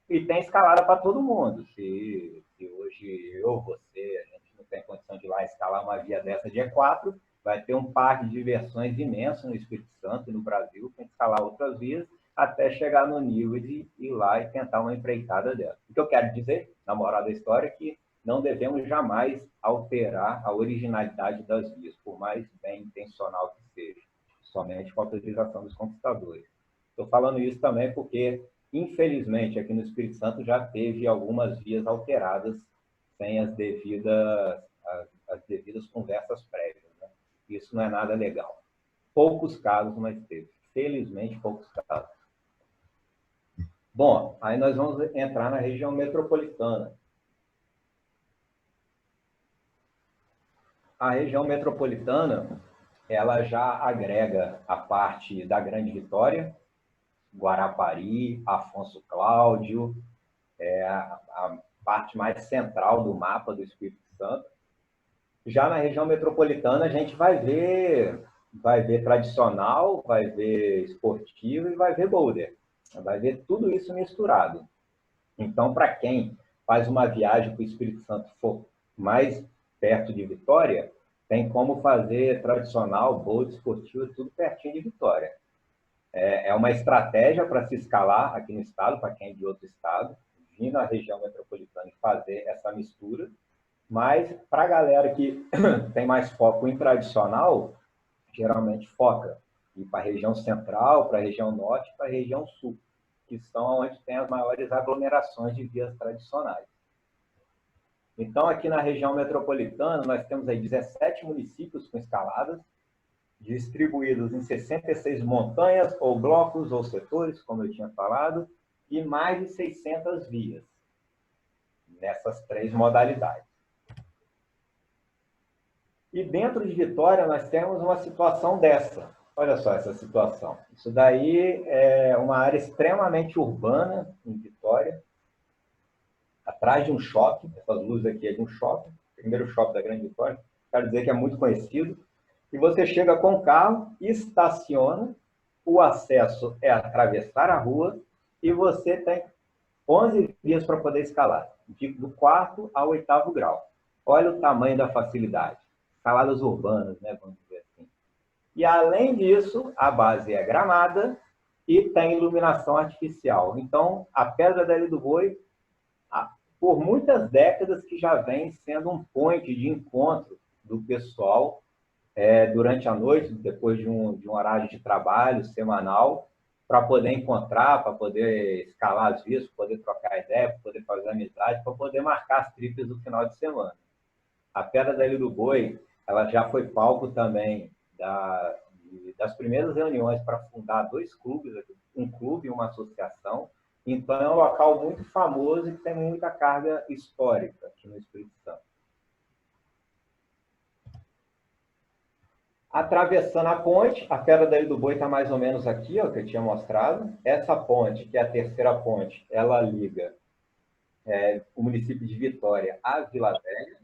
Speaker 1: E tem escalada para todo mundo. Se hoje eu, você, a gente não tem condição de ir lá escalar uma via dessa de E4, vai ter um parque de diversões imenso no Espírito Santo e no Brasil, para escalar outras vias, até chegar no nível de ir lá e tentar uma empreitada dela. O que eu quero dizer, na moral da história, é que não devemos jamais alterar a originalidade das vias, por mais bem intencional que seja, somente com a autorização dos conquistadores. Estou falando isso também porque, infelizmente, aqui no Espírito Santo já teve algumas vias alteradas sem as devidas conversas prévias, né? Isso não é nada legal. Poucos casos, mas teve. Felizmente, poucos casos. Bom, aí nós vamos entrar na região metropolitana. A região metropolitana, ela já agrega a parte da Grande Vitória, Guarapari, Afonso Cláudio, a parte mais central do mapa do Espírito Santo. Já na região metropolitana, a gente vai ver tradicional, vai ver esportivo e vai ver boulder. Vai ver tudo isso misturado. Então, para quem faz uma viagem para o Espírito Santo for mais perto de Vitória, tem como fazer tradicional, boulder, esportivo, tudo pertinho de Vitória. É uma estratégia para se escalar aqui no estado, para quem é de outro estado, vir na região metropolitana e fazer essa mistura. Mas, para a galera que tem mais foco em tradicional, geralmente foca ir para a região central, para a região norte, para a região sul, que são onde tem as maiores aglomerações de vias tradicionais. Então, aqui na região metropolitana, nós temos aí 17 municípios com escaladas, distribuídos em 66 montanhas, ou blocos, ou setores, como eu tinha falado, e mais de 600 vias, nessas 3 modalidades. E dentro de Vitória, nós temos uma situação dessa. Olha só essa situação. Isso daí é uma área extremamente urbana em Vitória, atrás de um shopping. Essas luzes aqui é de um shopping, primeiro shopping da Grande Vitória. Quero dizer que é muito conhecido. E você chega com o carro, estaciona, o acesso é atravessar a rua e você tem 11 vias para poder escalar, do 4º ao 8º grau. Olha o tamanho da facilidade. Escaladas urbanas, né, vamos dizer assim. E, além disso, a base é gramada e tem iluminação artificial. Então, a Pedra da Ilha do Boi, por muitas décadas, que já vem sendo um point de encontro do pessoal durante a noite, depois de um horário de trabalho semanal, para poder encontrar, para poder escalar as vias, para poder trocar ideia, para poder fazer amizade, para poder marcar as trilhas do final de semana. A Pedra da Ilha do Boi, ela já foi palco também das primeiras reuniões para fundar 2 clubes, um clube e uma associação. Então, é um local muito famoso e que tem muita carga histórica aqui no Espírito Santo. Atravessando a ponte, a Pedra da Ilha do Boi está mais ou menos aqui, ó, que eu tinha mostrado. Essa ponte, que é a terceira ponte, ela liga o município de Vitória a Vila Velha.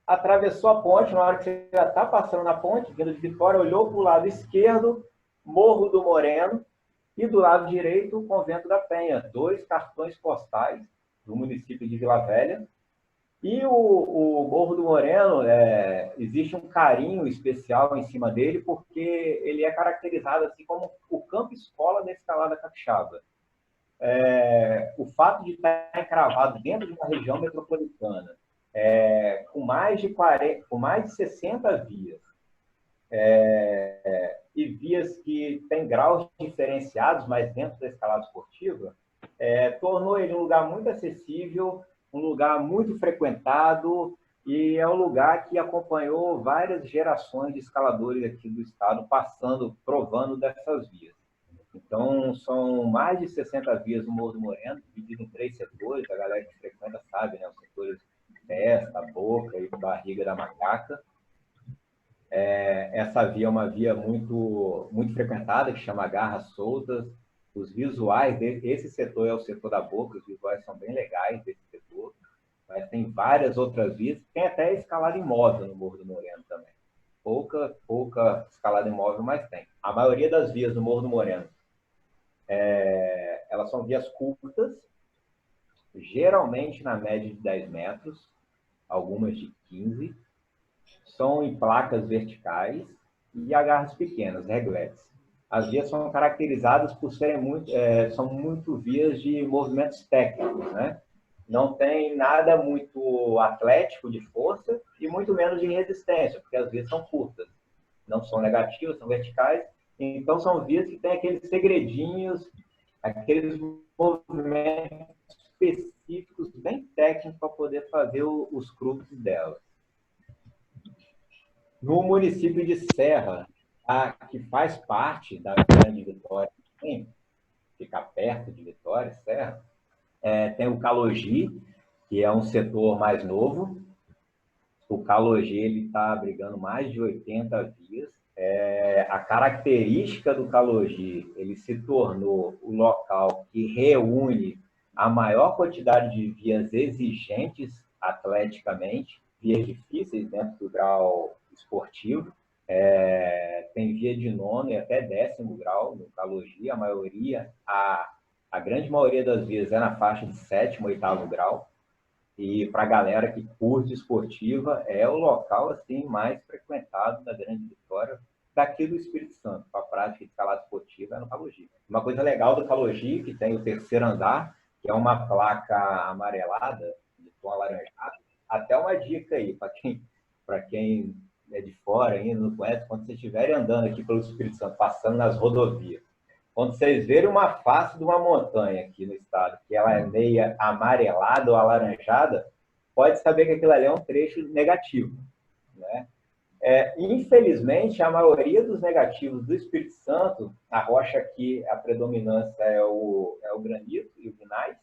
Speaker 1: Atravessou a ponte, na hora que você já está passando na ponte, vindo de Vitória, olhou para o lado esquerdo, Morro do Moreno, e do lado direito, o Convento da Penha, 2 cartões postais do município de Vila Velha. E o Morro do Moreno, existe um carinho especial em cima dele, porque ele é caracterizado assim como o campo-escola da escalada capixaba. O fato de estar encravado dentro de uma região metropolitana, com mais de 60 vias, e vias que têm graus diferenciados, mas dentro da escalada esportiva, tornou ele um lugar muito acessível, um lugar muito frequentado, e é um lugar que acompanhou várias gerações de escaladores aqui do estado, provando dessas vias. Então, são mais de 60 vias no Morro do Moreno, dividido em 3 setores, a galera que frequenta sabe, né? Os setores testa, boca e barriga da macaca. Essa via é uma via muito frequentada, que chama Garras Soltas. Os visuais, esse setor é o setor da Boca, os visuais são bem legais desse setor, mas tem várias outras vias, tem até escalada imóvel no Morro do Moreno também. Pouca escalada imóvel, mas tem. A maioria das vias do Morro do Moreno, elas são vias curtas, geralmente na média de 10 metros, algumas de 15, são em placas verticais e agarras pequenas, regletes. As vias são caracterizadas por serem são muito vias de movimentos técnicos, né? Não tem nada muito atlético de força e muito menos de resistência, porque as vias são curtas, não são negativas, são verticais. Então, são vias que têm aqueles segredinhos, aqueles movimentos específicos, bem técnicos, para poder fazer os cruces delas. No município de Serra, que faz parte da Grande Vitória, fica perto de Vitória, Serra, tem o Calogi, que é um setor mais novo. O Calogi está abrigando mais de 80 vias. A característica do Calogi, ele se tornou o local que reúne a maior quantidade de vias exigentes atleticamente, vias difíceis dentro do grau esportivo. Tem via de 9º e até 10º grau no Calogi. A maioria, a grande maioria das vias é na faixa de 7º, 8º grau. E para a galera que curte esportiva, é o local assim mais frequentado da Grande Vitória, daqui do Espírito Santo, para a prática de escalada esportiva, é no Calogi. Uma coisa legal do Calogi, que tem o 3º andar, que é uma placa amarelada, de tom alaranjado. Até uma dica aí, para quem é de fora ainda, não conhece, quando vocês estiverem andando aqui pelo Espírito Santo, passando nas rodovias, quando vocês verem uma face de uma montanha aqui no estado, que ela é meia amarelada ou alaranjada, pode saber que aquilo ali é um trecho negativo, né? Infelizmente, a maioria dos negativos do Espírito Santo, a rocha aqui, a predominância é o granito e o gneiss,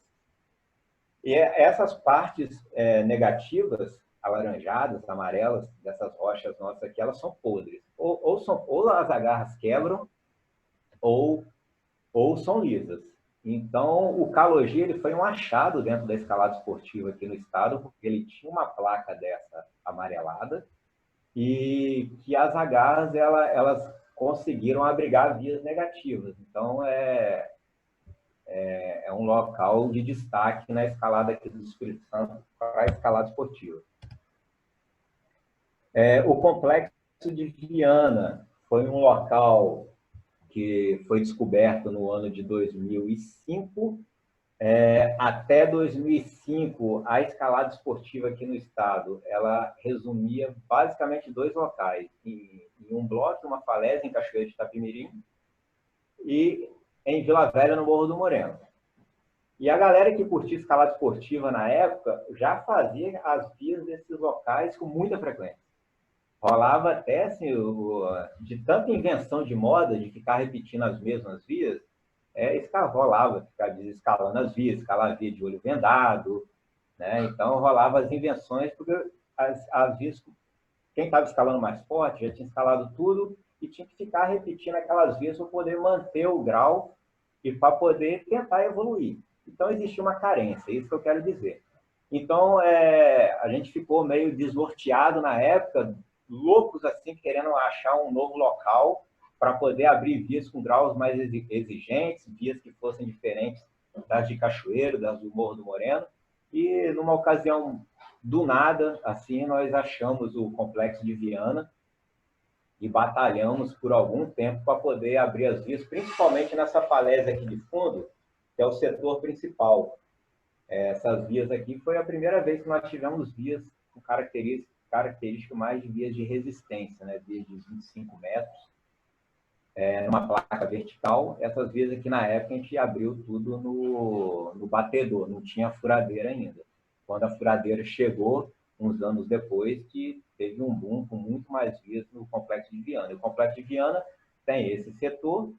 Speaker 1: e essas partes negativas, alaranjadas, amarelas, dessas rochas nossas aqui, elas são podres. Ou as agarras quebram, ou são lisas. Então, o Calogi, ele foi um achado dentro da escalada esportiva aqui no estado, porque ele tinha uma placa dessa amarelada e que as agarras, elas conseguiram abrigar vias negativas. Então, é um local de destaque na escalada aqui do Espírito Santo para a escalada esportiva. O Complexo de Viana foi um local que foi descoberto no ano de 2005. Até 2005, a escalada esportiva aqui no estado, ela resumia basicamente 2 locais, em um bloco, uma falésia em Cachoeira de Itapemirim e em Vila Velha, no Morro do Moreno. E a galera que curtia escalada esportiva na época já fazia as vias desses locais com muita frequência. Rolava até, assim, de tanta invenção de moda, de ficar repetindo as mesmas vias, rolava ficar desescalando as vias, escalar a via de olho vendado, né? Então, rolava as invenções, porque as vias, quem estava escalando mais forte já tinha escalado tudo e tinha que ficar repetindo aquelas vias para poder manter o grau e para poder tentar evoluir. Então, existia uma carência, é isso que eu quero dizer. Então, a gente ficou meio desnorteado na época, loucos assim, querendo achar um novo local para poder abrir vias com graus mais exigentes, vias que fossem diferentes das de Cachoeiro, das do Morro do Moreno. E, numa ocasião, do nada, assim, nós achamos o Complexo de Viana e batalhamos por algum tempo para poder abrir as vias, principalmente nessa falésia aqui de fundo, que é o setor principal. Essas vias aqui foi a primeira vez que nós tivemos vias com característica mais de vias de resistência, né? Vias de 25 metros, numa placa vertical. Essas vias aqui, na época, a gente abriu tudo no batedor, não tinha furadeira ainda. Quando a furadeira chegou, uns anos depois, que teve um boom com muito mais vias no Complexo de Viana. E o Complexo de Viana tem esse setor,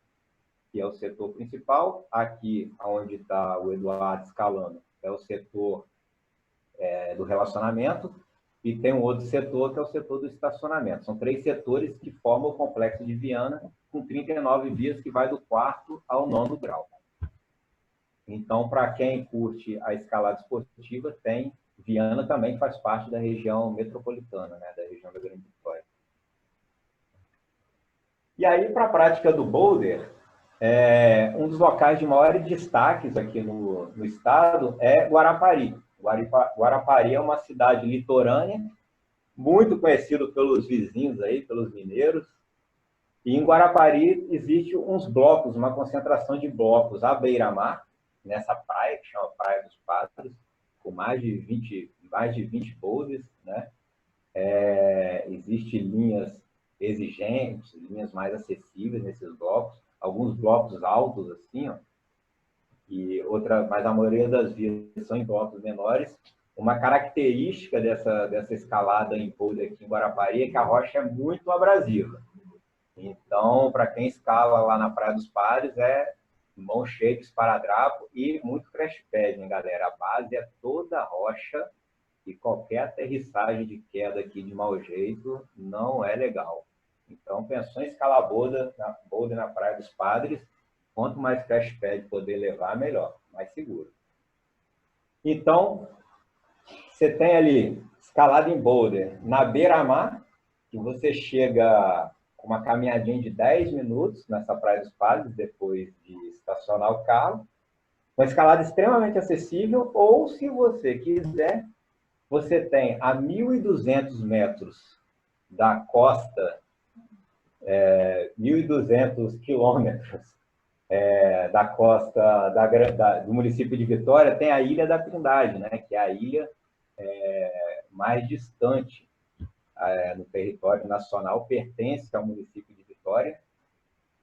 Speaker 1: que é o setor principal. Aqui, onde está o Eduardo escalando, é o setor do relacionamento, e tem um outro setor, que é o setor do estacionamento. São 3 setores que formam o Complexo de Viana, com 39 vias, que vai do 4º ao 9º grau. Então, para quem curte a escalada esportiva, tem Viana também faz parte da região metropolitana, né, da região da Grande Vitória. E aí, para a prática do boulder, um dos locais de maiores destaques aqui no estado é Guarapari. Guarapari é uma cidade litorânea, muito conhecido pelos vizinhos aí, pelos mineiros. E em Guarapari existe uns blocos, uma concentração de blocos à beira-mar, nessa praia, que chama Praia dos Padres, com mais de 20 boulders, né? Existem linhas exigentes, linhas mais acessíveis nesses blocos, alguns blocos altos, assim, ó, mas a maioria das vias são em blocos menores. Uma característica dessa escalada em boulder aqui em Guarapari é que a rocha é muito abrasiva. Então, para quem escala lá na Praia dos Padres, mão cheia de esparadrapo e muito crash pad, hein, galera? A base é toda rocha e qualquer aterrissagem de queda aqui de mau jeito não é legal. Então, pensou em escalar boulder na Praia dos Padres, quanto mais crash pad poder levar, melhor, mais seguro. Então, você tem ali escalada em boulder na beira-mar, que você chega com uma caminhadinha de 10 minutos nessa Praia dos Padres, depois de estacionar o carro. Uma escalada extremamente acessível, ou se você quiser, você tem a 1.200 metros da costa, 1.200 quilômetros da costa do município de Vitória, tem a Ilha da Trindade, né, que é a ilha mais distante no território nacional, pertence ao município de Vitória,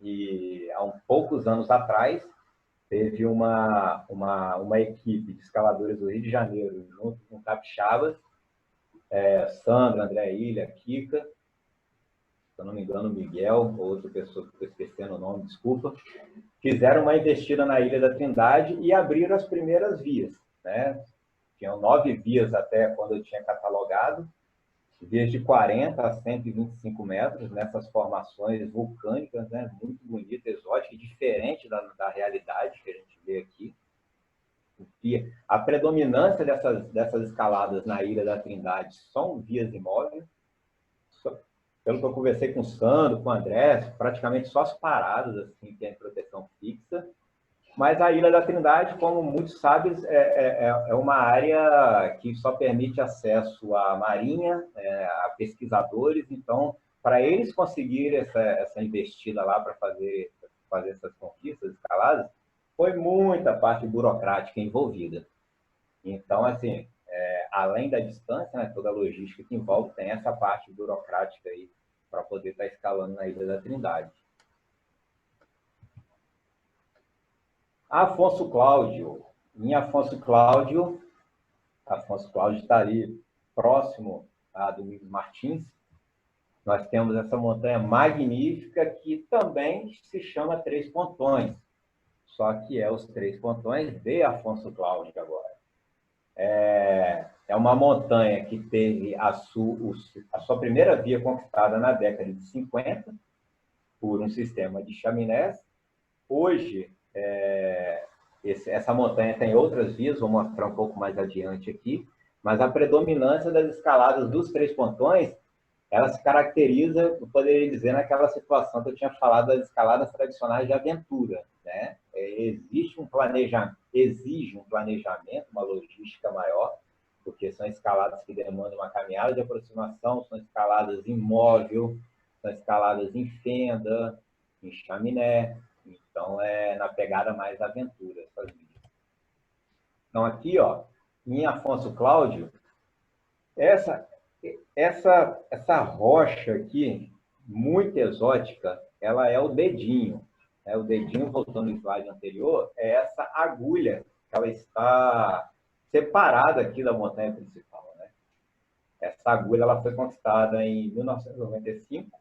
Speaker 1: e há poucos anos atrás teve uma equipe de escaladores do Rio de Janeiro, junto com capixabas, Sandra, André Ilha, Kika, se eu não me engano, Miguel, ou outra pessoa que estou esquecendo o nome, desculpa, fizeram uma investida na Ilha da Trindade e abriram as primeiras vias, né? Tinham 9 vias até quando eu tinha catalogado, vias de 40 a 125 metros, nessas formações vulcânicas, né? Muito bonita, exótica, diferente da realidade que a gente vê aqui. Porque a predominância dessas escaladas na Ilha da Trindade são vias imóveis. Pelo que eu conversei com o Sandro, com o André, praticamente só as paradas assim, que tem proteção fixa. Mas a Ilha da Trindade, como muitos sabem, é uma área que só permite acesso à marinha, a pesquisadores. Então, para eles conseguirem essa investida lá para fazer essas conquistas, escaladas, foi muita parte burocrática envolvida. Então, assim, além da distância, né, toda a logística que envolve, tem essa parte burocrática aí para poder estar escalando na Ilha da Trindade. Afonso Cláudio. Em Afonso Cláudio está ali próximo a Domingos Martins. Nós temos essa montanha magnífica que também se chama Três Pontões. Só que é os Três Pontões de Afonso Cláudio agora. É uma montanha que teve a sua primeira via conquistada na década de 50 por um sistema de chaminés. Hoje, essa montanha tem outras vias, vou mostrar um pouco mais adiante aqui, mas a predominância das escaladas dos Três Pontões, ela se caracteriza, eu poderia dizer, naquela situação que eu tinha falado das escaladas tradicionais de aventura, né? Exige um planejamento, uma logística maior, porque são escaladas que demandam uma caminhada de aproximação, são escaladas em móvel, são escaladas em fenda, em chaminé. Então, na pegada mais aventura, essas vias. Então, aqui, ó, em Afonso Cláudio, essa rocha aqui, muito exótica, ela é o dedinho. O dedinho, voltando no slide anterior, é essa agulha, que ela está separada aqui da montanha principal, né? Essa agulha ela foi conquistada em 1995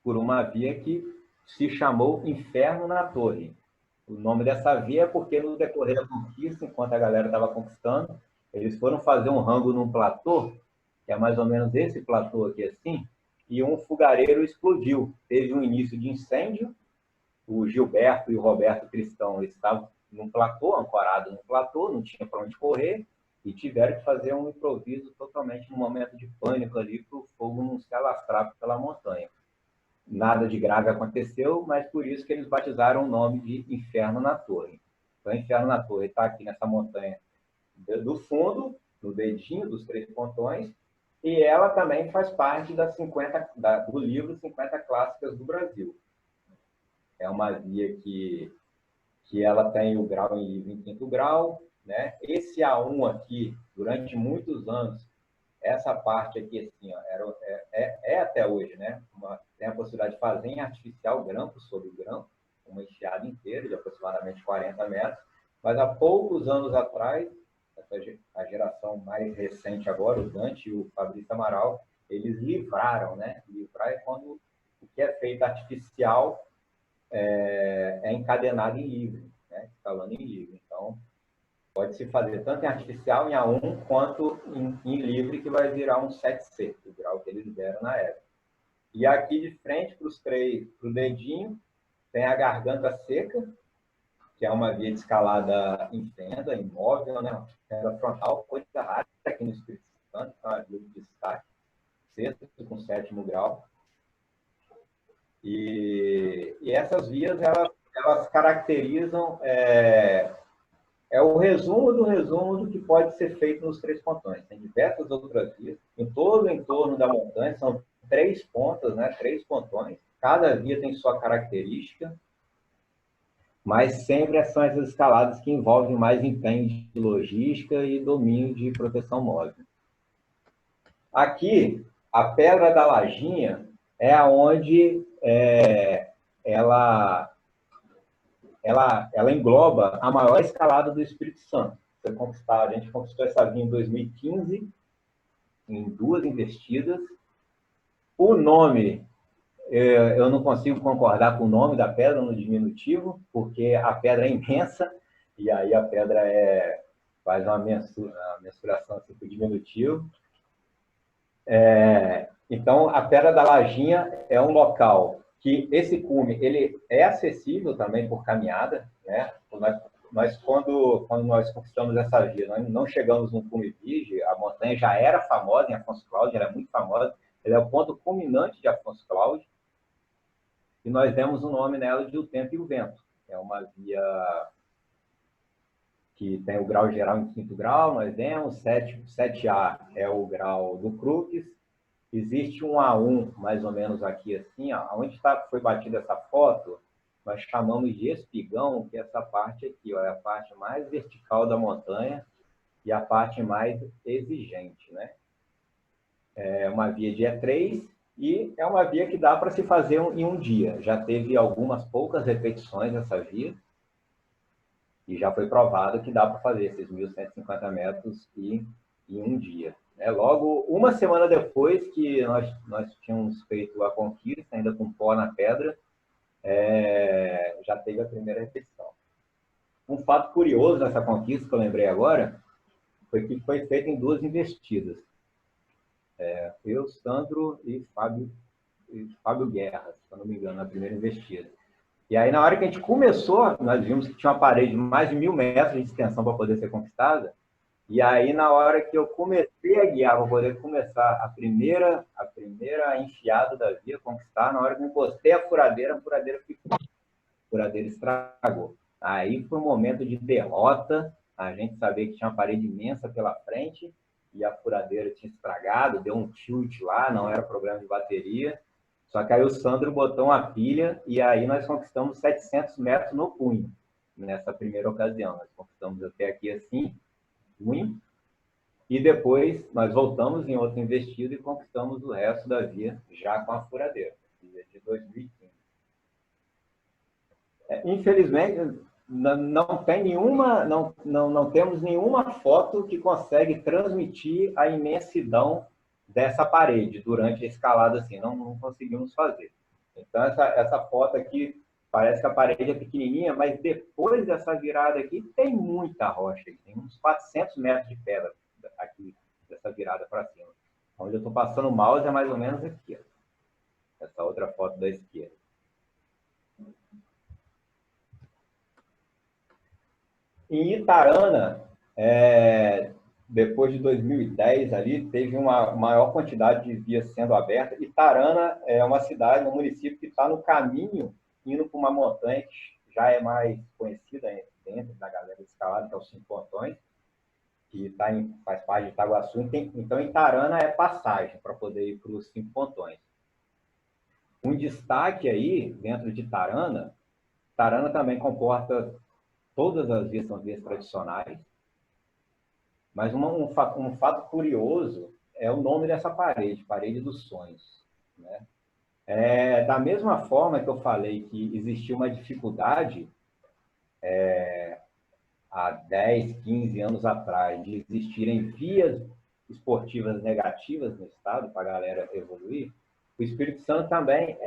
Speaker 1: por uma via que se chamou Inferno na Torre. O nome dessa via é porque no decorrer da conquista, enquanto a galera estava conquistando, eles foram fazer um rango num platô, que é mais ou menos esse platô aqui assim, e um fogareiro explodiu. Teve um início de incêndio, o Gilberto e o Roberto Cristão estavam num platô, ancorado num platô, não tinha para onde correr, e tiveram que fazer um improviso totalmente no momento de pânico ali, para o fogo não se alastrar pela montanha. Nada de grave aconteceu, mas por isso que eles batizaram o nome de Inferno na Torre. Então, Inferno na Torre está aqui nessa montanha do fundo, no dedinho dos 3 pontões, e ela também faz parte do livro 50 Clássicas do Brasil. É uma via que ela tem o grau em livro em 5º grau, né? Esse A1 aqui, durante muitos anos, essa parte aqui, assim, ó, é até hoje, né? Tem a possibilidade de fazer em artificial, grampo sobre grampo, uma enxada inteira, de aproximadamente 40 metros, mas há poucos anos atrás, a geração mais recente agora, o Dante e o Fabrício Amaral, eles livraram, né? Livrar é quando o que é feito artificial é encadenado em livre, né? Escalando em livre. Então, pode-se fazer tanto em artificial, em A1, quanto em livre, que vai virar um 7C, o grau que eles deram na época. E aqui de frente, para o dedinho, tem a garganta seca, que é uma via de escalada em fenda, imóvel, né? Fenda frontal, coisa rara aqui no Espírito Santo, uma via de destaque, sexto com 7º grau. E essas vias, elas caracterizam o resumo do que pode ser feito nos 3 pontões. Tem diversas outras vias em todo o entorno da montanha, são 3 pontas, né? 3 pontões. Cada via tem sua característica, mas sempre são essas escaladas que envolvem mais empenho de logística e domínio de proteção móvel. Aqui, a Pedra da Lajinha é onde ela engloba a maior escalada do Espírito Santo. A gente conquistou essa via em 2015, em 2 investidas. O nome, eu não consigo concordar com o nome da pedra no diminutivo, porque a pedra é imensa, e aí a pedra faz uma mensuração assim, para o diminutivo. Então, a Pedra da Lajinha é um local que esse cume ele é acessível também por caminhada, né? Nós quando nós conquistamos essa via, nós não chegamos no cume Virgem, a montanha já era famosa em Afonso Cláudio, era muito famosa, ele é o ponto culminante de Afonso Cláudio, e nós demos o nome nela de O Tempo e o Vento. É uma via que tem o grau geral em 5º grau, nós demos, 7A é o grau do Crux. Existe um A1, mais ou menos aqui assim, ó, onde foi batida essa foto, nós chamamos de espigão, que é essa parte aqui, ó, é a parte mais vertical da montanha e a parte mais exigente, né? É uma via de E3 e é uma via que dá para se fazer em um dia. Já teve algumas poucas repetições dessa via e já foi provado que dá para fazer esses 1.150 metros em um dia. Logo, uma semana depois que nós tínhamos feito a conquista, ainda com pó na pedra, já teve a primeira repetição. Um fato curioso dessa conquista, que eu lembrei agora, foi que foi feita em 2 investidas. Eu, Sandro e Fábio Guerra, se eu não me engano, na primeira investida. E aí, na hora que a gente começou, nós vimos que tinha uma parede de mais de 1.000 metros de extensão para poder ser conquistada. E aí, na hora que eu comecei a guiar para poder começar a primeira enfiada da via, conquistar, na hora que eu encostei a furadeira ficou. A furadeira estragou. Aí foi um momento de derrota, a gente sabia que tinha uma parede imensa pela frente e a furadeira tinha estragado, deu um tilt lá, não era problema de bateria. Só que aí o Sandro botou uma pilha e aí nós conquistamos 700 metros no punho, nessa primeira ocasião. Nós conquistamos até aqui assim, punho, e depois nós voltamos em outra investida e conquistamos o resto da via já com a furadeira, de 2015. Infelizmente, não temos nenhuma foto que consegue transmitir a imensidão dessa parede durante a escalada, assim, não conseguimos fazer. Então, essa foto aqui, parece que a parede é pequenininha, mas depois dessa virada aqui, tem muita rocha, tem uns 400 metros de pedra aqui, dessa virada para cima. Onde eu estou passando o mouse é mais ou menos aqui, ó. Essa outra foto da esquerda. Em Itarana, depois de 2010 ali, teve uma maior quantidade de vias sendo abertas. Itarana é uma cidade, um município que está no caminho, indo para uma montanha que já é mais conhecida dentro da galera de escalada, que é os Cinco Pontões, que faz parte de Itaguaçu. Então, Itarana é passagem para poder ir para os Cinco Pontões. Um destaque aí, dentro de Itarana, Itarana também comporta todas as vias, são vias tradicionais, mas um fato curioso é o nome dessa parede, Parede dos Sonhos. Né? Da mesma forma que eu falei que existia uma dificuldade há 10, 15 anos atrás de existirem vias esportivas negativas no estado para a galera evoluir, o Espírito Santo também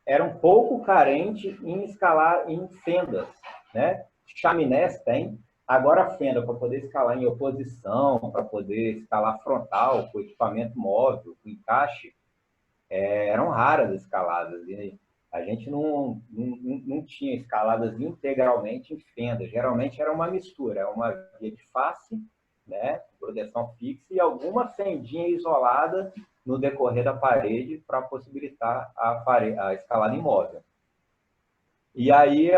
Speaker 1: era um pouco carente em escalar em fendas. Né? Chaminés tem, agora a fenda para poder escalar em oposição, para poder escalar frontal, com equipamento móvel, com encaixe, eram raras as escaladas. E a gente não tinha escaladas integralmente em fenda. Geralmente era uma mistura, uma via de face, né, proteção fixa e alguma fendinha isolada no decorrer da parede para possibilitar a escalada imóvel. E aí,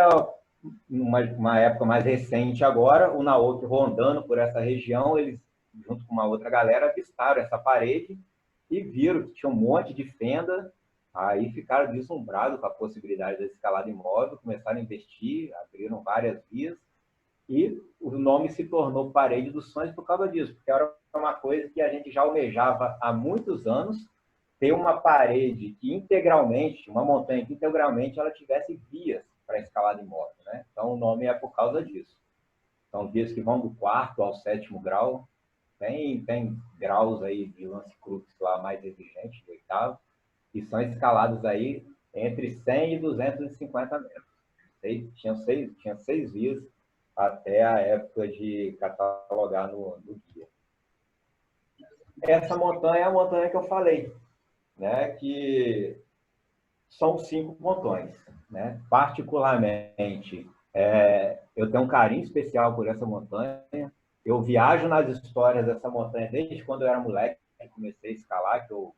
Speaker 1: numa época mais recente agora, o Naoki rondando por essa região, eles, junto com uma outra galera, avistaram essa parede e viram que tinha um monte de fenda. Aí ficaram deslumbrados com a possibilidade da escalada imóvel, começaram a investir, abriram várias vias, e o nome se tornou Parede dos Sonhos por causa disso, porque era uma coisa que a gente já almejava há muitos anos, ter uma parede que integralmente, uma montanha que integralmente ela tivesse vias para escalada imóvel. Né? Então o nome é por causa disso. São vias que vão do 4º ao 7º grau, tem graus aí de lance crux lá mais exigente, do 8º, e são escalados aí entre 100 e 250 metros. Tinha seis vias até a época de catalogar no guia. Essa montanha é a montanha que eu falei, né, que são 5 pontões. Né? Particularmente, eu tenho um carinho especial por essa montanha. Eu viajo nas histórias dessa montanha desde quando eu era moleque, que comecei a escalar, que eu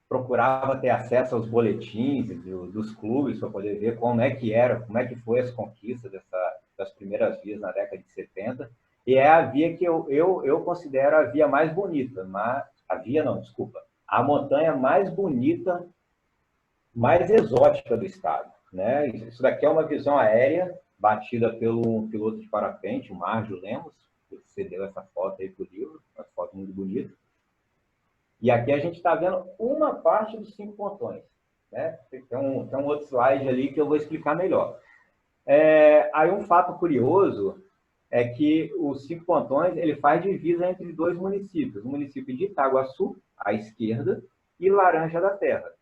Speaker 1: procurava ter acesso aos boletins dos clubes para poder ver como é que foi as conquistas das primeiras vias na década de 70. E é a via que eu considero a via mais bonita, a montanha mais bonita, mais exótica do estado. Né? Isso daqui é uma visão aérea batida pelo piloto de parapente, o Márcio Lemos, que cedeu essa foto aí para o livro, uma foto muito bonita. E aqui a gente está vendo uma parte dos 5 pontões. Né? Tem um outro slide ali que eu vou explicar melhor. Aí um fato curioso é que os 5 pontões ele faz divisa entre 2 municípios. O município de Itaguaçu, à esquerda, e Laranja da Terra.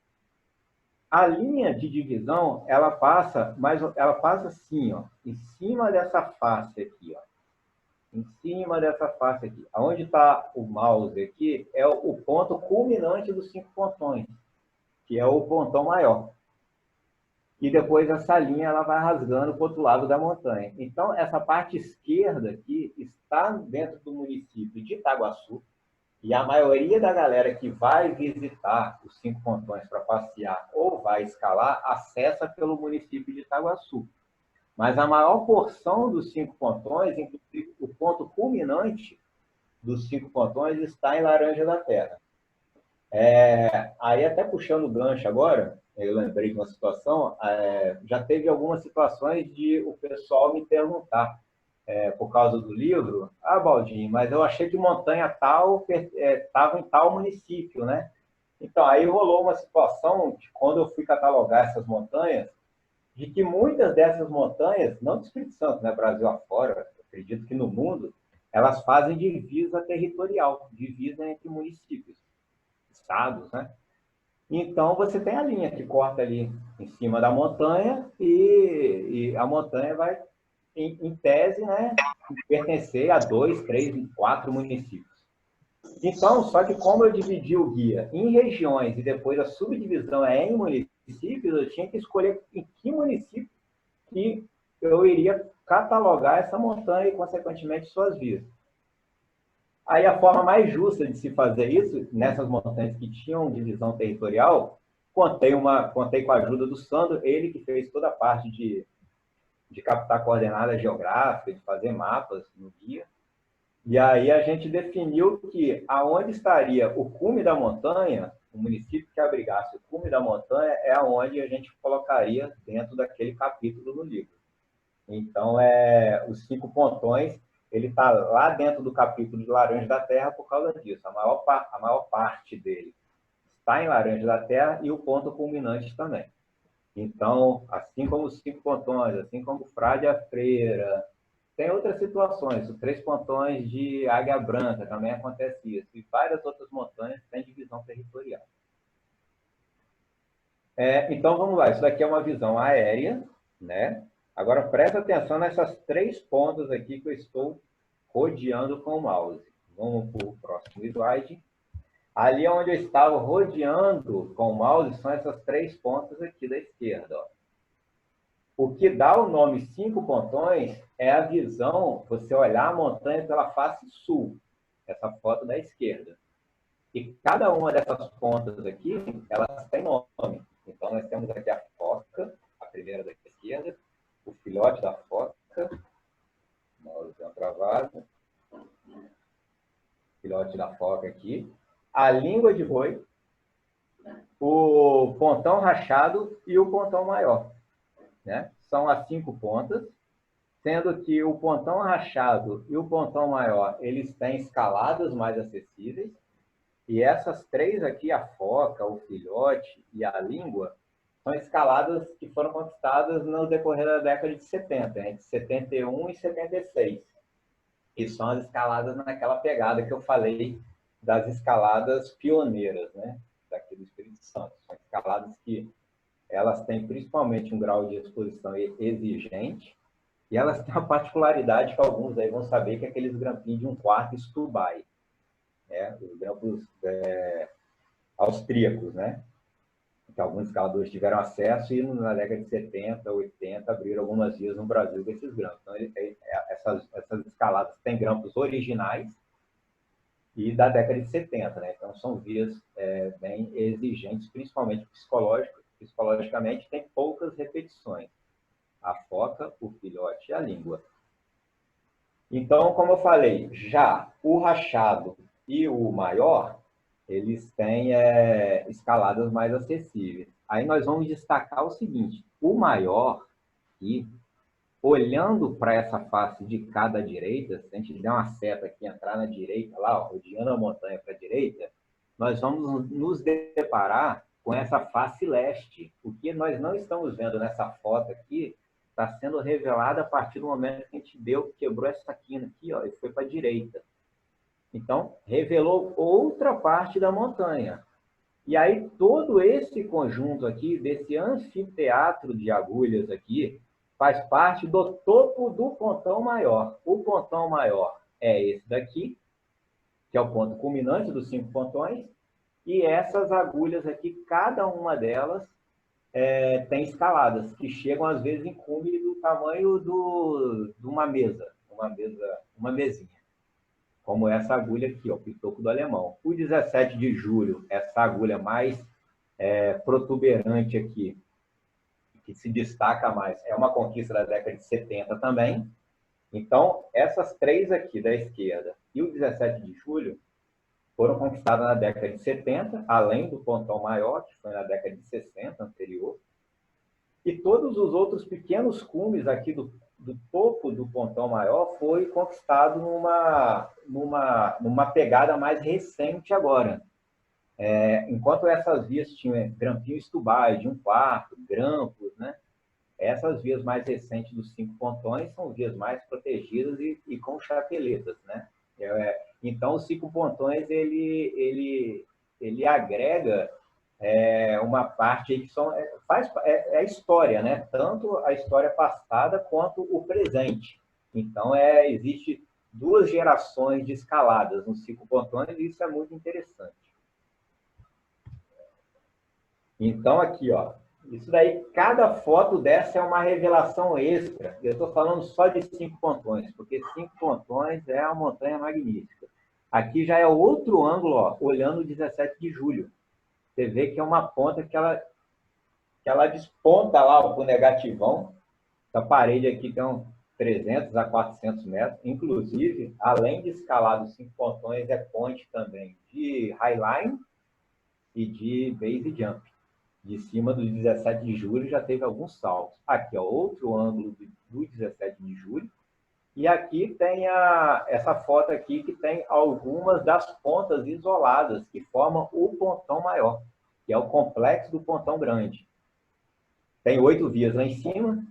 Speaker 1: A linha de divisão, ela passa assim, ó, em cima dessa face aqui, ó. Em cima dessa face aqui. Onde está o mouse aqui é o ponto culminante dos 5 pontões, que é o pontão maior. E depois essa linha ela vai rasgando para o outro lado da montanha. Então, essa parte esquerda aqui está dentro do município de Itaguaçu, e a maioria da galera que vai visitar os 5 pontões para passear ou vai escalar, acessa pelo município de Itaguaçu. Mas a maior porção dos 5 pontões, inclusive o ponto culminante dos 5 pontões, está em Laranja da Terra. Aí até puxando o gancho agora, eu lembrei de uma situação, já teve algumas situações de o pessoal me perguntar, por causa do livro, Baldinho, mas eu achei que montanha tal estava em tal município, né? Então, aí rolou uma situação de quando eu fui catalogar essas montanhas, de que muitas dessas montanhas, não do Espírito Santo, né, Brasil afora, acredito que no mundo, elas fazem divisa territorial, divisa entre municípios, estados, né? Então, você tem a linha que corta ali em cima da montanha e a montanha vai, em tese, né, pertencer a 2, 3, 4 municípios. Então, só que como eu dividi o guia em regiões e depois a subdivisão é em municípios, eu tinha que escolher em que município que eu iria catalogar essa montanha e, consequentemente, suas vias. Aí a forma mais justa de se fazer isso, nessas montanhas que tinham divisão territorial, contei com a ajuda do Sandro, ele que fez toda a parte de captar coordenadas geográficas, de fazer mapas no guia. E aí a gente definiu que aonde estaria o cume da montanha, o município que abrigasse o cume da montanha, é aonde a gente colocaria dentro daquele capítulo no livro. Então, os 5 pontões, ele está lá dentro do capítulo de Laranja da Terra por causa disso. A maior parte dele está em Laranja da Terra e o ponto culminante também. Então, assim como os 5 pontões, assim como Frade a Freira, tem outras situações. Os 3 pontões de Águia Branca também acontece isso. E várias outras montanhas têm divisão territorial. Então, vamos lá. Isso daqui é uma visão aérea, né? Agora, presta atenção nessas 3 pontas aqui que eu estou rodeando com o mouse. Vamos para o próximo slide. Ali onde eu estava rodeando com o mouse são essas 3 pontas aqui da esquerda. Ó. O que dá o nome 5 pontões é a visão, você olhar a montanha pela face sul, essa foto da esquerda. E cada uma dessas pontas aqui, elas têm nome. Então, nós temos aqui a foca, a primeira da esquerda, o filhote da foca, filhote da foca aqui, a língua de boi, o pontão rachado e o pontão maior. Né? São as 5 pontas, sendo que o pontão rachado e o pontão maior, eles têm escaladas mais acessíveis, e essas 3 aqui, a foca, o filhote e a língua, são escaladas que foram conquistadas no decorrer da década de 70, entre 71 e 76. E são as escaladas naquela pegada que eu falei das escaladas pioneiras, né? Daqui do Espírito Santo. São escaladas que elas têm principalmente um grau de exposição exigente e elas têm a particularidade que alguns aí vão saber que é aqueles grampinhos de 1/4 Stubai, né? Os grampos austríacos, né? Que alguns escaladores tiveram acesso e na década de 70, 80, abriram algumas vias no Brasil desses grampos. Então, essas escaladas têm grampos originais e da década de 70, né? Então, são vias bem exigentes, principalmente psicologicamente, tem poucas repetições. A foca, o filhote e a língua. Então, como eu falei, já o rachado e o maior, eles têm escaladas mais acessíveis. Aí nós vamos destacar o seguinte, o maior, aqui, olhando para essa face de cada direita, se a gente der uma seta aqui, entrar na direita, lá, ó, rodeando a montanha para a direita, nós vamos nos deparar com essa face leste. O que nós não estamos vendo nessa foto aqui está sendo revelado a partir do momento que a gente quebrou essa quina aqui, ó, e foi para a direita. Então, revelou outra parte da montanha. E aí, todo esse conjunto aqui, desse anfiteatro de agulhas aqui, faz parte do topo do pontão maior. O pontão maior é esse daqui, que é o ponto culminante dos 5 pontões, e essas agulhas aqui, cada uma delas tem escaladas, que chegam, às vezes, em cume do tamanho de uma mesa, uma mesinha. Como essa agulha aqui, ó, pitoco do alemão. O 17 de julho, essa agulha mais protuberante aqui, que se destaca mais, é uma conquista da década de 70 também. Então, essas 3 aqui da esquerda e o 17 de julho foram conquistadas na década de 70, além do pontão maior, que foi na década de 60, anterior. E todos os outros pequenos cumes aqui do topo do pontão maior foi conquistado numa pegada mais recente agora. Enquanto essas vias tinham grampinho Stubai de 1/4, grampos, né? Essas vias mais recentes dos 5 pontões são vias mais protegidas e com chapeletas, né? Então, os 5 pontões, ele agrega uma parte aí que é a história, né? Tanto a história passada quanto o presente. Então, existe 2 gerações de escaladas nos 5 pontões e isso é muito interessante. Então, aqui, ó, Isso daí, cada foto dessa é uma revelação extra. Eu estou falando só de 5 pontões, porque 5 pontões é uma montanha magnífica. Aqui já é outro ângulo, ó, olhando o 17 de julho. Você vê que é uma ponta que ela desponta lá para o negativão. Essa parede aqui tem uns 300 a 400 metros. Inclusive, além de escalar dos 5 pontões, é ponte também de highline e de base jump. De cima do 17 de julho já teve alguns saltos. Aqui, ó, outro ângulo do 17 de julho. E aqui tem essa foto aqui que tem algumas das pontas isoladas que formam o pontão maior, que é o complexo do pontão grande. Tem 8 vias lá em cima.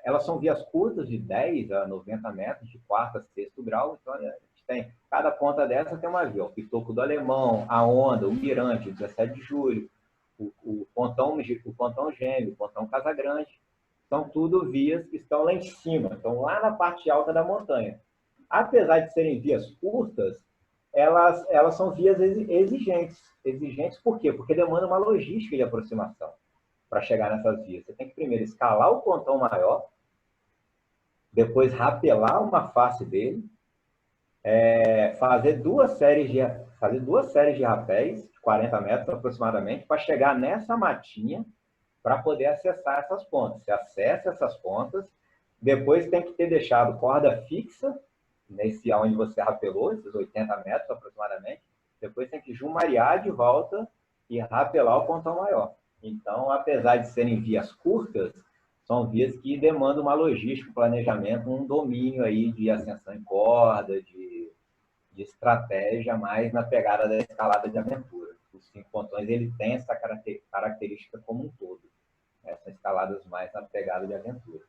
Speaker 1: Elas são vias curtas, de 10 a 90 metros, de quarto a sexto grau. Então, a gente tem, cada ponta dessa tem uma via. O Pitoco do Alemão, a Onda, o Mirante, o 17 de julho, o Pontão Gêmeo, o Pontão Casagrande. São tudo vias que estão lá em cima, estão lá na parte alta da montanha. Apesar de serem vias curtas, elas são vias exigentes. Exigentes por quê? Porque demanda uma logística de aproximação para chegar nessas vias. Você tem que primeiro escalar o pontão maior, depois rapelar uma face dele, fazer duas séries de rapéis, de 40 metros aproximadamente, para chegar nessa matinha, para poder acessar essas pontas. Você acessa essas pontas, depois tem que ter deixado corda fixa, nesse onde você rapelou, esses 80 metros aproximadamente, depois tem que jumariar de volta e rapelar o pontão maior. Então, apesar de serem vias curtas, são vias que demandam uma logística, um planejamento, um domínio aí de ascensão em corda, de estratégia mais na pegada da escalada de aventura. Os 5 pontões, ele tem essa característica como um todo. Essas escaladas mais na pegada de aventura.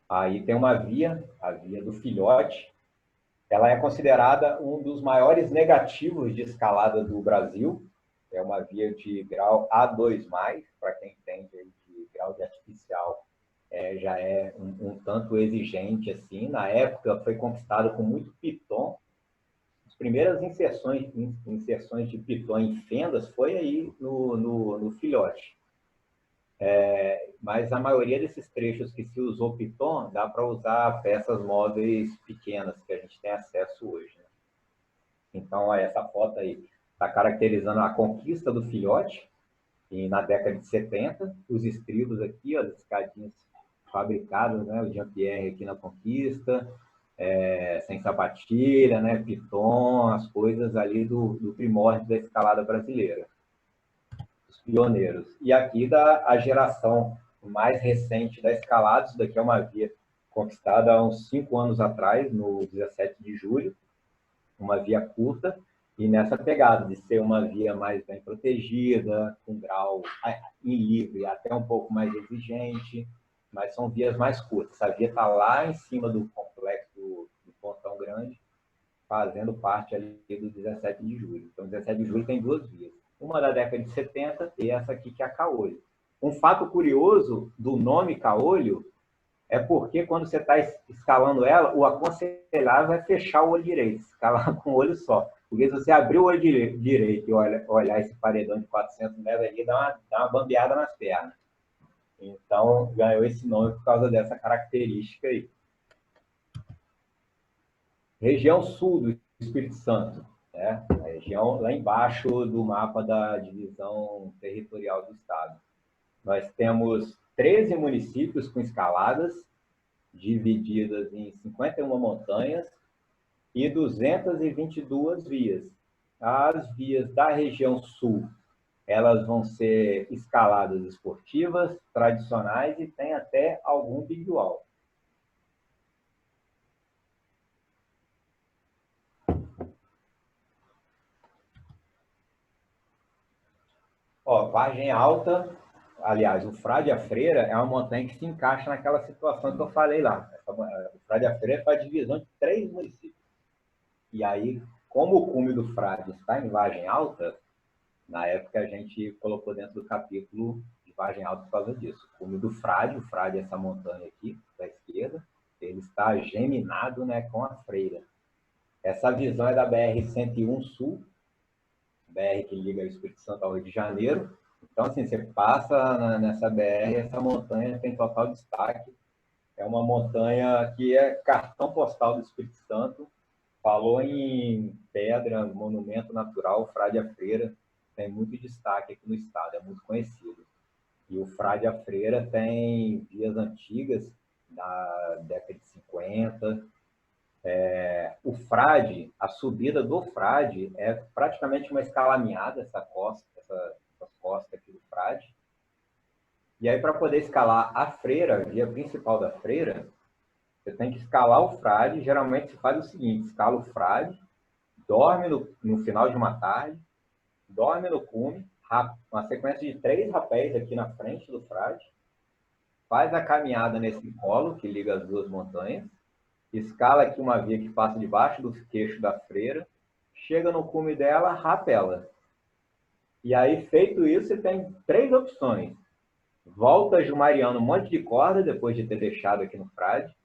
Speaker 1: Aí tem uma via, a via do Filhote. Ela é considerada um dos maiores negativos de escalada do Brasil. É uma via de grau A2+, para quem entende de grau de artificial, já é um tanto exigente assim. Na época foi conquistado com muito piton. As primeiras inserções de piton em fendas foi aí no Filhote. Mas a maioria desses trechos que se usou piton, dá para usar peças móveis pequenas que a gente tem acesso hoje, né? Então, essa foto aí está caracterizando a conquista do Filhote, e na década de 70, os estribos aqui, ó, as escadinhas fabricadas, né, o Jean-Pierre aqui na conquista, sem sapatilha, né, piton, as coisas ali do primórdio da escalada brasileira. Os pioneiros. E aqui a geração mais recente da escalada, isso daqui é uma via conquistada há uns 5 anos atrás, no 17 de julho, uma via curta, e nessa pegada de ser uma via mais bem protegida, com grau em livre, até um pouco mais exigente, mas são vias mais curtas. Essa via está lá em cima do complexo do Pontão Grande, fazendo parte ali do 17 de julho. Então, 17 de julho tem 2 vias. Uma da década de 70 e essa aqui que é a Caolho. Um fato curioso do nome Caolho é porque quando você está escalando ela, o aconselhável é fechar o olho direito, escalar com o olho só. Porque se você abrir o olho direito e olhar esse paredão de 400 metros ali, dá uma bambeada nas pernas. Então, ganhou esse nome por causa dessa característica aí. Região sul do Espírito Santo, né? A região lá embaixo do mapa da divisão territorial do estado. Nós temos 13 municípios com escaladas, divididas em 51 montanhas e 222 vias. As vias da região sul, elas vão ser escaladas esportivas, tradicionais e tem até algum big wall. Ó, Vargem Alta, aliás, o Frade a Freira é uma montanha que se encaixa naquela situação que eu falei lá. O Frade a Freira faz divisão de 3 municípios. E aí, como o cume do Frade está em Vargem Alta, na época a gente colocou dentro do capítulo de Vargem Alta por causa disso. O cume do Frade, o Frade é essa montanha aqui, da esquerda, ele está geminado, né, com a Freira. Essa visão é da BR-101 Sul, BR que liga o Espírito Santo ao Rio de Janeiro. Então, assim, você passa nessa BR, essa montanha tem total destaque. É uma montanha que é cartão postal do Espírito Santo. Falou em pedra, monumento natural, Frade a Freira, tem muito destaque aqui no estado, é muito conhecido. E o Frade a Freira tem vias antigas, da década de 50. O Frade, a subida do Frade é praticamente uma escalaminhada, essa costa, essa costa aqui do Frade. E aí, para poder escalar a Freira, a via principal da Freira, você tem que escalar o Frade. Geralmente se faz o seguinte: escala o Frade, dorme no final de uma tarde, dorme no cume, uma sequência de 3 rapéis aqui na frente do Frade, faz a caminhada nesse colo que liga as duas montanhas, escala aqui uma via que passa debaixo do queixo da Freira, chega no cume dela, rapela. E aí, feito isso, você tem 3 opções. Volta Jumariano um monte de corda, depois de ter deixado aqui no Frade,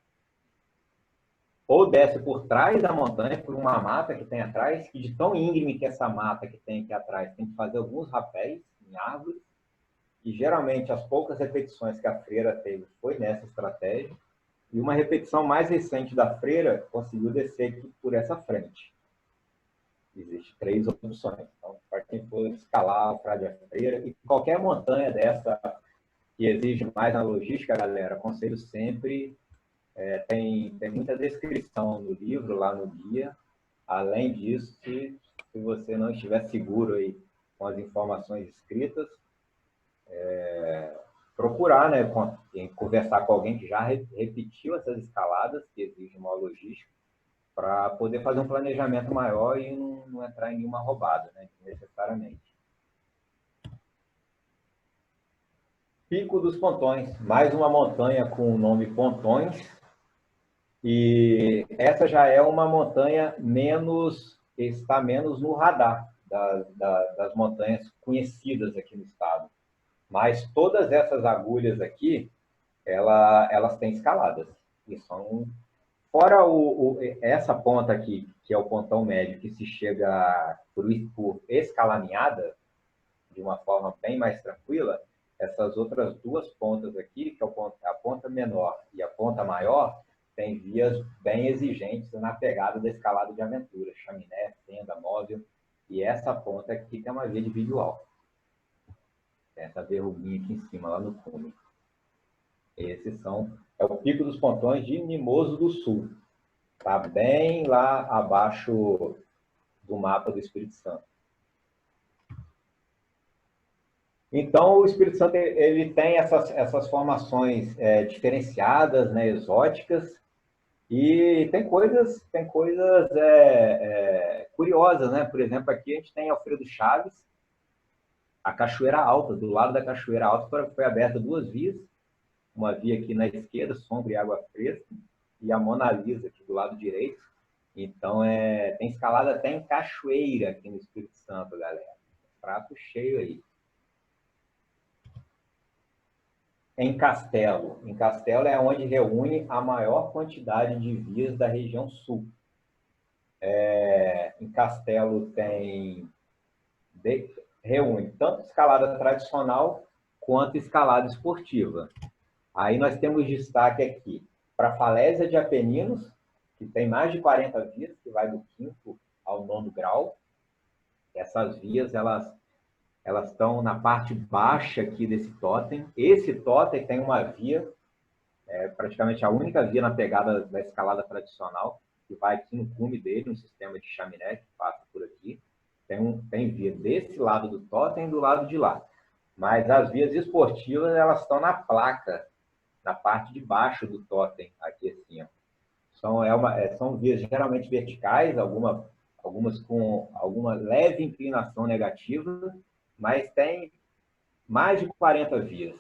Speaker 1: ou desce por trás da montanha, por uma mata que tem atrás, e de tão íngreme que essa mata que tem aqui atrás, tem que fazer alguns rapéis em árvores, e geralmente as poucas repetições que a Freira teve foi nessa estratégia, e uma repetição mais recente da Freira conseguiu descer aqui por essa frente. Existem 3 opções. Então, para quem for escalar o Frade a Freira, e qualquer montanha dessa que exige mais na logística, galera, aconselho sempre. Tem muita descrição no livro, lá no guia. Além disso, se você não estiver seguro aí com as informações escritas, procurar, né, conversar com alguém que já repetiu essas escaladas, que exigem uma logística, para poder fazer um planejamento maior e não entrar em nenhuma roubada, né, necessariamente. Pico dos Pontões, mais uma montanha com o nome Pontões, e essa já é uma montanha está menos no radar das montanhas conhecidas aqui no estado. Mas todas essas agulhas aqui, elas têm escaladas. E são, fora essa ponta aqui, que é o pontão médio, que se chega por escalaminhada, de uma forma bem mais tranquila, essas outras 2 pontas aqui, que é a ponta menor e a ponta maior, tem vias bem exigentes na pegada da escalada de aventura, chaminé, tenda, móvel, e essa ponta aqui tem uma via de vídeo alto. Tem essa verruguinha aqui em cima, lá no cume. É o Pico dos Pontões de Mimoso do Sul. Está bem lá abaixo do mapa do Espírito Santo. Então, o Espírito Santo ele tem essas formações diferenciadas, né, exóticas, e tem coisas curiosas, né? Por exemplo, aqui a gente tem Alfredo Chaves, a Cachoeira Alta. Do lado da Cachoeira Alta foi aberta 2 vias, uma via aqui na esquerda, Sombra e Água Fresca, e a Mona Lisa aqui do lado direito. Então, tem escalada até em cachoeira aqui no Espírito Santo, galera. Prato cheio aí. Em Castelo. Em Castelo é onde reúne a maior quantidade de vias da região sul. Em Castelo reúne tanto escalada tradicional quanto escalada esportiva. Aí nós temos destaque aqui para a Falésia de Apeninos, que tem mais de 40 vias, que vai do 5º ao 9º grau. Essas vias, elas estão na parte baixa aqui desse totem. Esse totem tem uma via, praticamente a única via na pegada da escalada tradicional, que vai aqui no cume dele, um sistema de chaminé que passa por aqui. Tem via desse lado do totem e do lado de lá. Mas as vias esportivas, elas estão na placa, na parte de baixo do totem, aqui assim, ó. São vias geralmente verticais, algumas com alguma leve inclinação negativa, mas tem mais de 40 vias.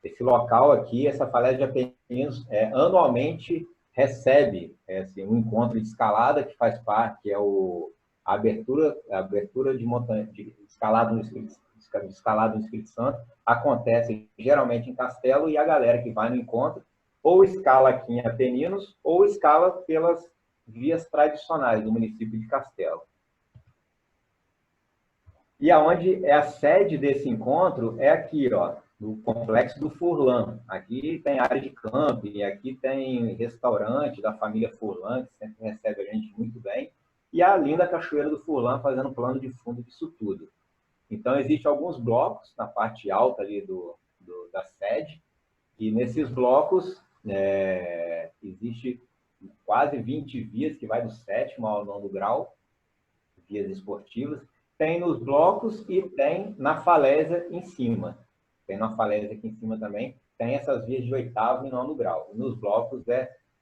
Speaker 1: Esse local aqui, essa Falésia de Apeninos, anualmente recebe assim, um encontro de escalada que faz parte, que é a abertura de montanha, de escalada no Espírito Santo, acontece geralmente em Castelo, e a galera que vai no encontro ou escala aqui em Apeninos ou escala pelas vias tradicionais do município de Castelo. E aonde é a sede desse encontro é aqui, ó, no Complexo do Furlan. Aqui tem área de camping, aqui tem restaurante da família Furlan, que sempre recebe a gente muito bem, e a linda Cachoeira do Furlan fazendo plano de fundo disso tudo. Então, existem alguns blocos na parte alta ali da sede, e nesses blocos existe quase 20 vias, que vai do 7º ao 9º grau, vias esportivas. Tem nos blocos e tem na falésia em cima. Tem na falésia aqui em cima também, tem essas vias de 8º e 9º grau. Nos blocos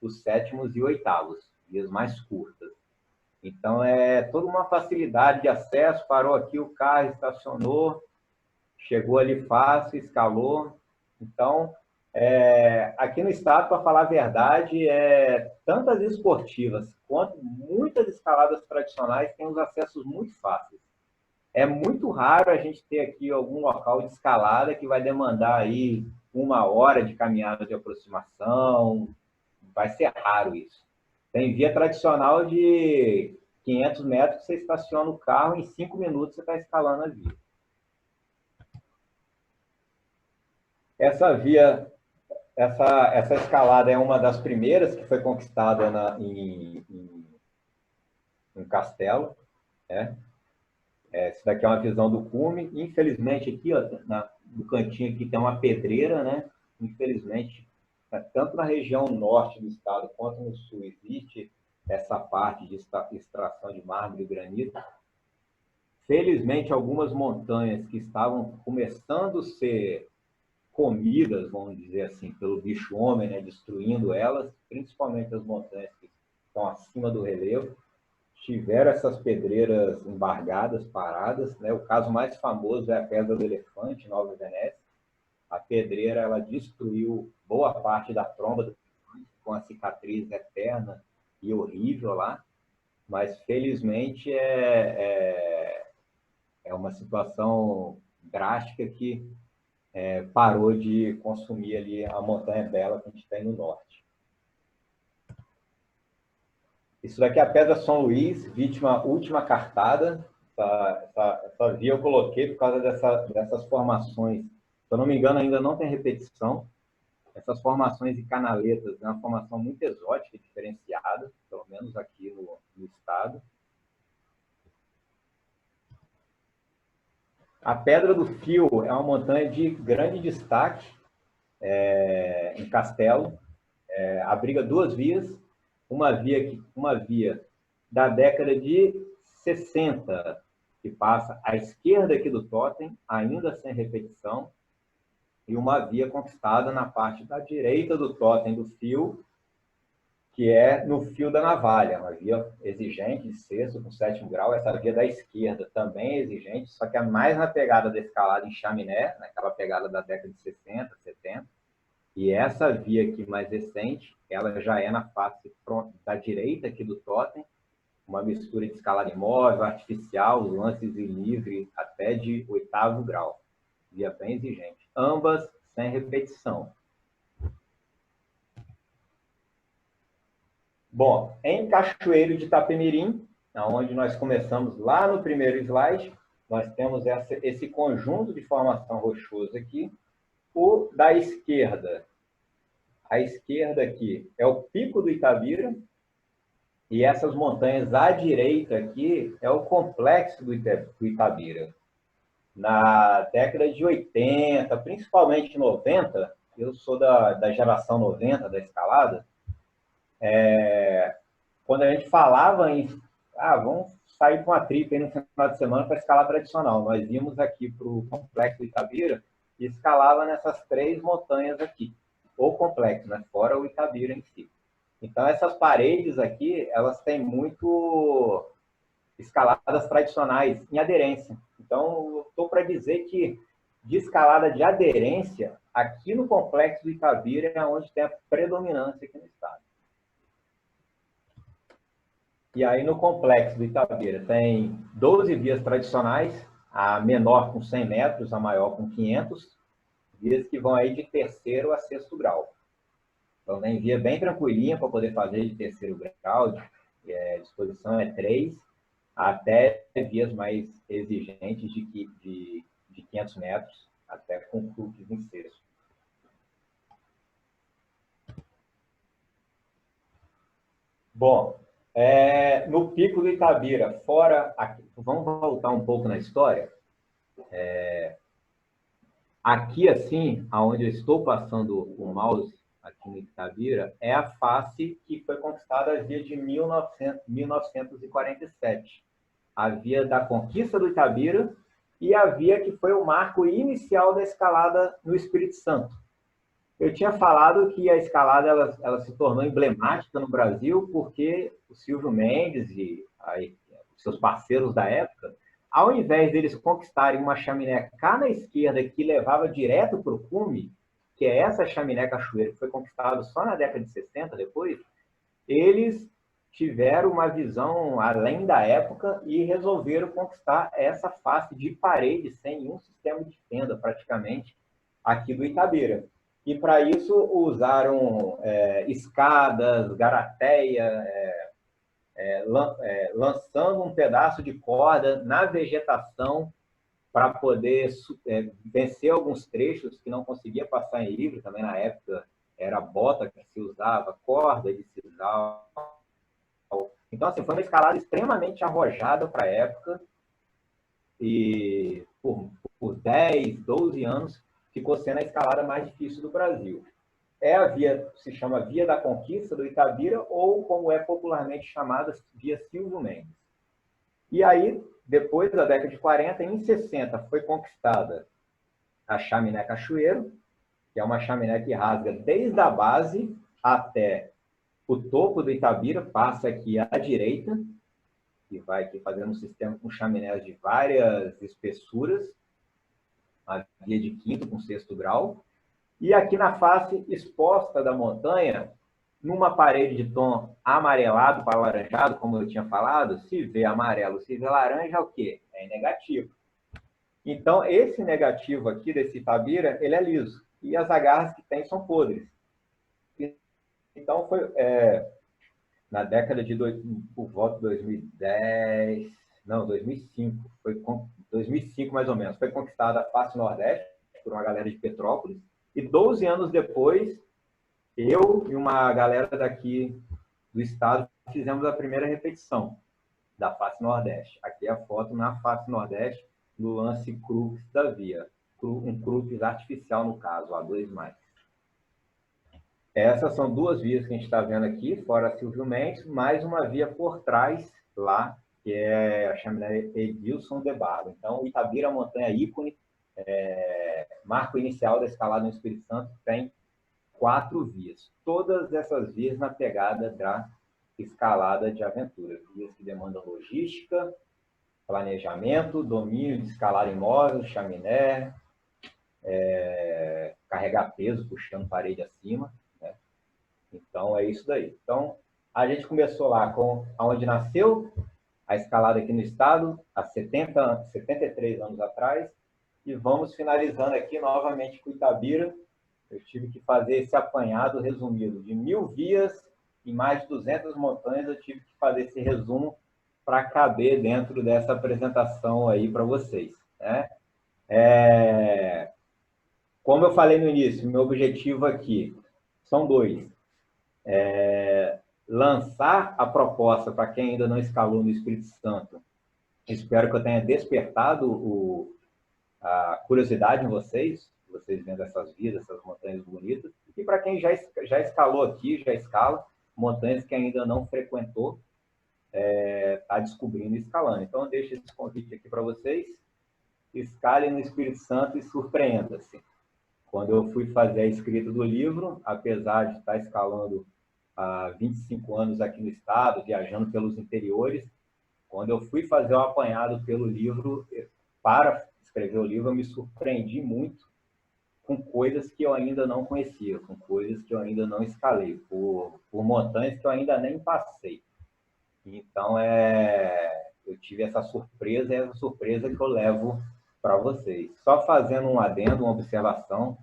Speaker 1: os 7º e 8º, vias mais curtas. Então, é toda uma facilidade de acesso. Parou aqui o carro, estacionou, chegou ali fácil, escalou. Então, aqui no estado, para falar a verdade, tantas esportivas quanto muitas escaladas tradicionais têm os acessos muito fáceis. É muito raro a gente ter aqui algum local de escalada que vai demandar aí 1 hora de caminhada de aproximação. Vai ser raro isso. Tem via tradicional de 500 metros que você estaciona o carro, em 5 minutos você está escalando a via. Essa via, essa escalada é uma das primeiras que foi conquistada em Castelo, né? Essa daqui é uma visão do cume. Infelizmente, aqui, ó, no cantinho aqui tem uma pedreira, né? Infelizmente, tanto na região norte do estado quanto no sul existe essa parte de extração de mármore e granito. Felizmente, algumas montanhas que estavam começando a ser comidas, vamos dizer assim, pelo bicho-homem, né? Destruindo elas, principalmente as montanhas que estão acima do relevo, tiveram essas pedreiras embargadas, paradas, né? O caso mais famoso é a Pedra do Elefante, em Nova Venécia. A pedreira, ela destruiu boa parte da tromba do elefante, com a cicatriz eterna e horrível lá, mas felizmente é uma situação drástica que parou de consumir ali a montanha bela que a gente tem no norte. Isso daqui é a Pedra São Luís, última cartada. Essa via eu coloquei por causa dessas formações. Se eu não me engano, ainda não tem repetição. Essas formações de canaletas é uma formação muito exótica, diferenciada, pelo menos aqui no estado. A Pedra do Fio é uma montanha de grande destaque em Castelo. Abriga 2 vias. Uma via da década de 60, que passa à esquerda aqui do totem, ainda sem repetição, e uma via conquistada na parte da direita do totem do fio, que é no fio da navalha, uma via exigente, de 6º com 7º grau. Essa via da esquerda também é exigente, só que é mais na pegada da escalada em chaminé, naquela pegada da década de 60, 70. E essa via aqui mais recente, ela já é na face da direita aqui do totem, uma mistura de escalada imóvel, artificial, lances e livre, até de 8º grau. Via bem exigente. Ambas sem repetição. Bom, em Cachoeiro de Itapemirim, onde nós começamos lá no primeiro slide, nós temos esse conjunto de formação rochosa aqui. O da esquerda, à esquerda aqui, é o Pico do Itabira, e essas montanhas à direita aqui é o Complexo do Itabira. Na década de 80, principalmente 90, eu sou da geração 90 da escalada, quando a gente falava em vamos sair com uma trip aí no final de semana para escalar tradicional, nós íamos aqui para o Complexo do Itabira e escalava nessas 3 montanhas aqui, ou complexo, né? Fora o Itabira em si. Então, essas paredes aqui, elas têm muito escaladas tradicionais em aderência. Então, estou para dizer que de escalada de aderência, aqui no Complexo do Itabira é onde tem a predominância aqui no estado. E aí, no Complexo do Itabira, tem 12 vias tradicionais, a menor com 100 metros, a maior com 500, vias que vão aí de 3º a 6º grau. Então, tem via bem tranquilinha para poder fazer de 3º grau, a disposição é 3. até vias mais exigentes de 500 metros, até com crookes em cesto. Bom, no Pico do Itabira, fora... Aqui, vamos voltar um pouco na história. Aqui, assim, onde eu estou passando o mouse, aqui no Itabira, é a face que foi conquistada a via de 1947. A via da conquista do Itabira e a via que foi o marco inicial da escalada no Espírito Santo. Eu tinha falado que a escalada ela se tornou emblemática no Brasil porque o Silvio Mendes e os seus parceiros da época, ao invés deles conquistarem uma chaminé cá na esquerda que levava direto para o cume, que é essa chaminé cachoeira que foi conquistada só na década de 60 depois, eles tiveram uma visão além da época e resolveram conquistar essa face de parede sem nenhum sistema de fenda, praticamente, aqui do Itabira. E, para isso, usaram escadas, garateia, lançando um pedaço de corda na vegetação para poder vencer alguns trechos que não conseguia passar em livre. Também, na época, era bota que se usava, corda de sisal. Então, assim, foi uma escalada extremamente arrojada para a época e por 10, 12 anos ficou sendo a escalada mais difícil do Brasil. É a via, se chama Via da Conquista do Itabira, ou como é popularmente chamada, Via Silvio Mendes. E aí, depois da década de 40, em 60, foi conquistada a chaminé Cachoeiro, que é uma chaminé que rasga desde a base até o topo do Itabira, passa aqui à direita, que vai aqui fazendo um sistema com chaminés de várias espessuras, a via de quinto com sexto grau, e aqui na face exposta da montanha, numa parede de tom amarelado para alaranjado, como eu tinha falado, se vê amarelo, se vê laranja, é o quê? É negativo. Então, esse negativo aqui desse Itabira, ele é liso, e as agarras que tem são podres. Então, foi na década de por volta de 2010, não, 2005, foi 2005 mais ou menos, foi conquistada a face nordeste por uma galera de Petrópolis, e 12 anos depois, eu e uma galera daqui do estado fizemos a primeira repetição da face nordeste. Aqui é a foto na face nordeste, no lance crux da via, um crux artificial no caso, A2+. Essas são duas vias que a gente está vendo aqui, fora a Silvio Mendes, mais uma via por trás lá, que é a chaminé Edilson de Barro. Então, o Itabira, montanha ícone, marco inicial da escalada no Espírito Santo, tem 4 vias. Todas essas vias na pegada da escalada de aventura. Vias que demandam logística, planejamento, domínio de escalada imóvel, chaminé, carregar peso, puxando parede acima. Então, é isso daí. Então, a gente começou lá com onde nasceu a escalada aqui no estado, há 73 anos atrás, e vamos finalizando aqui novamente com Itabira. Eu tive que fazer esse apanhado resumido de 1000 vias e mais de 200 montanhas. Eu tive que fazer esse resumo para caber dentro dessa apresentação aí para vocês, né? Como eu falei no início, meu objetivo aqui são 2. Lançar a proposta para quem ainda não escalou no Espírito Santo. Espero que eu tenha despertado a curiosidade em vocês vendo essas vias, essas montanhas bonitas. E para quem já escalou aqui, já escala, montanhas que ainda não frequentou, está descobrindo e escalando. Então, eu deixo esse convite aqui para vocês. Escalem no Espírito Santo e surpreenda-se. Quando eu fui fazer a escrita do livro, apesar de estar escalando há 25 anos aqui no estado, viajando pelos interiores, quando eu fui fazer o apanhado pelo livro, para escrever o livro, eu me surpreendi muito com coisas que eu ainda não conhecia, com coisas que eu ainda não escalei, por montanhas que eu ainda nem passei. Então, eu tive essa surpresa, e essa surpresa que eu levo para vocês. Só fazendo um adendo, uma observação,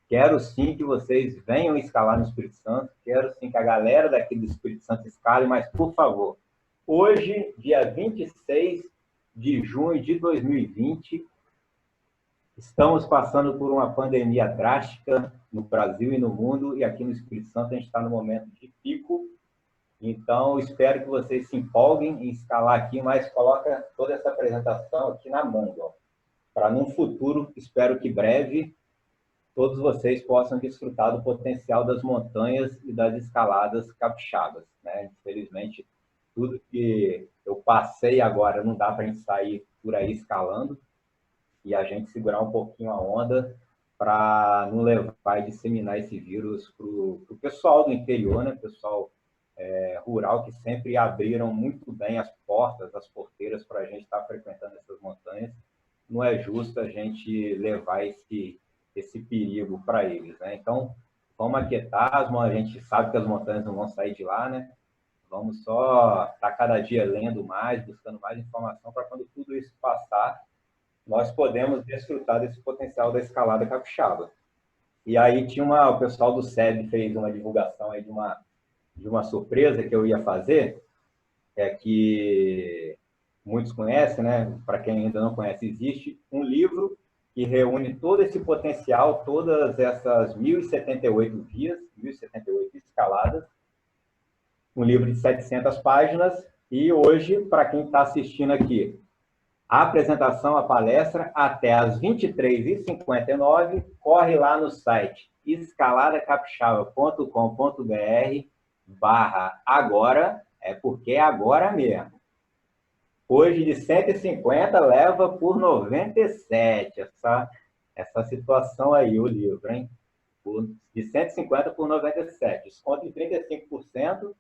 Speaker 1: quero sim que vocês venham escalar no Espírito Santo, quero sim que a galera daqui do Espírito Santo escale, mas, por favor, Hoje, dia 26 de junho de 2020, estamos passando por uma pandemia drástica no Brasil e no mundo, e aqui no Espírito Santo a gente está no momento de pico. Então, espero que vocês se empolguem em escalar aqui, mas coloca toda essa apresentação aqui na manga, para num futuro, espero que breve, todos vocês possam desfrutar do potencial das montanhas e das escaladas capixabas, né? Infelizmente, tudo que eu passei agora não dá para a gente sair por aí escalando, e a gente segurar um pouquinho a onda para não levar e disseminar esse vírus para o pessoal do interior, né? Pessoal rural, que sempre abriram muito bem as portas, as porteiras para a gente estar frequentando essas montanhas. Não é justo a gente levar esse perigo para eles, né? Então, vamos aquietar, a gente sabe que as montanhas não vão sair de lá, né? Vamos só estar cada dia lendo mais, buscando mais informação, para quando tudo isso passar, nós podemos desfrutar desse potencial da escalada capixaba. E aí tinha o pessoal do SEB fez uma divulgação aí de uma surpresa que eu ia fazer, que muitos conhecem, né? Para quem ainda não conhece, existe um livro que reúne todo esse potencial, todas essas 1.078 vias, 1.078 escaladas, um livro de 700 páginas, e hoje, para quem está assistindo aqui, a apresentação, a palestra, até às 23h59, corre lá no site escaladacapixaba.com.br/agora, porque é agora mesmo. Hoje, de 150, leva por 97, essa situação aí, o livro, hein? De 150 por 97, desconto em 35%,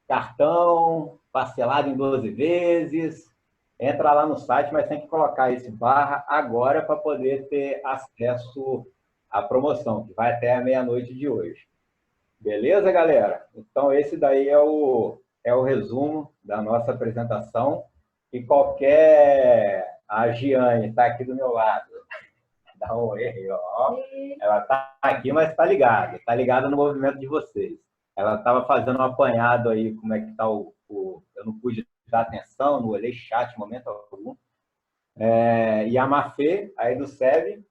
Speaker 1: cartão, parcelado em 12 vezes. Entra lá no site, mas tem que colocar esse /agora para poder ter acesso à promoção, que vai até a meia-noite de hoje. Beleza, galera? Então, esse daí é o resumo da nossa apresentação. E a Giane está aqui do meu lado. Dá um oi, ó. Ela está aqui, mas está ligada no movimento de vocês. Ela estava fazendo um apanhado aí, como é que está eu não pude dar atenção, não olhei chat em momento algum. E a Mafê, aí do SEB,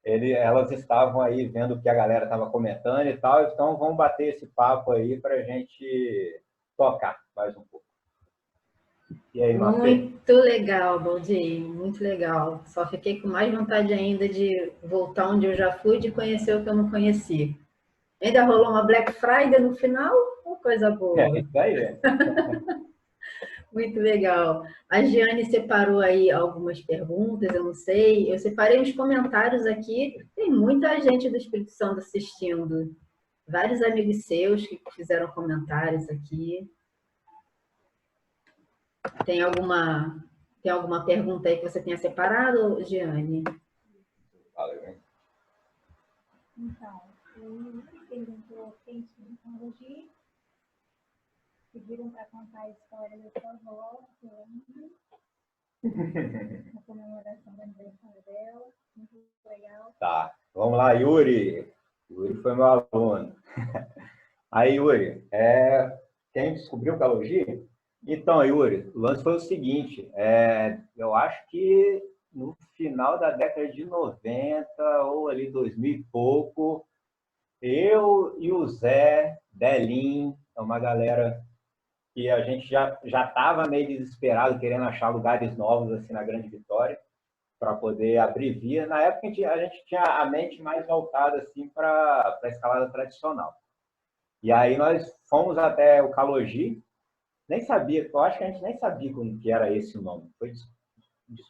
Speaker 1: elas estavam aí vendo o que a galera estava comentando e tal, então vamos bater esse papo aí para a gente tocar mais um pouco. E aí, Mafê?
Speaker 2: Muito legal, Baldi, muito legal. Só fiquei com mais vontade ainda de voltar onde eu já fui, de conhecer o que eu não conheci. Ainda rolou uma Black Friday no final? Uma coisa boa.
Speaker 1: Isso aí.
Speaker 2: Muito legal. A Giane separou aí algumas perguntas, eu não sei. Eu separei uns comentários aqui. Tem muita gente do Espírito Santo assistindo. Vários amigos seus que fizeram comentários aqui. Tem alguma pergunta aí que você tenha separado, Giane?
Speaker 1: Valeu.
Speaker 3: Então, o perguntou quem estuda tecnologia, pediram para contar a história da sua avó, a comemoração do aniversário dela, muito legal.
Speaker 1: Tá, vamos lá, Yuri. Yuri foi meu aluno. Aí, Yuri, quem descobriu Calogia? Então, Yuri, o lance foi o seguinte, eu acho que no final da década de 90, ou ali 2000 e pouco, eu e o Zé, Delim, uma galera que a gente já estava meio desesperado, querendo achar lugares novos assim na Grande Vitória, para poder abrir via. Na época, a gente tinha a mente mais voltada assim, para a escalada tradicional. E aí nós fomos até o Calogi, nem sabia, eu acho que a gente nem sabia como que era esse o nome. Foi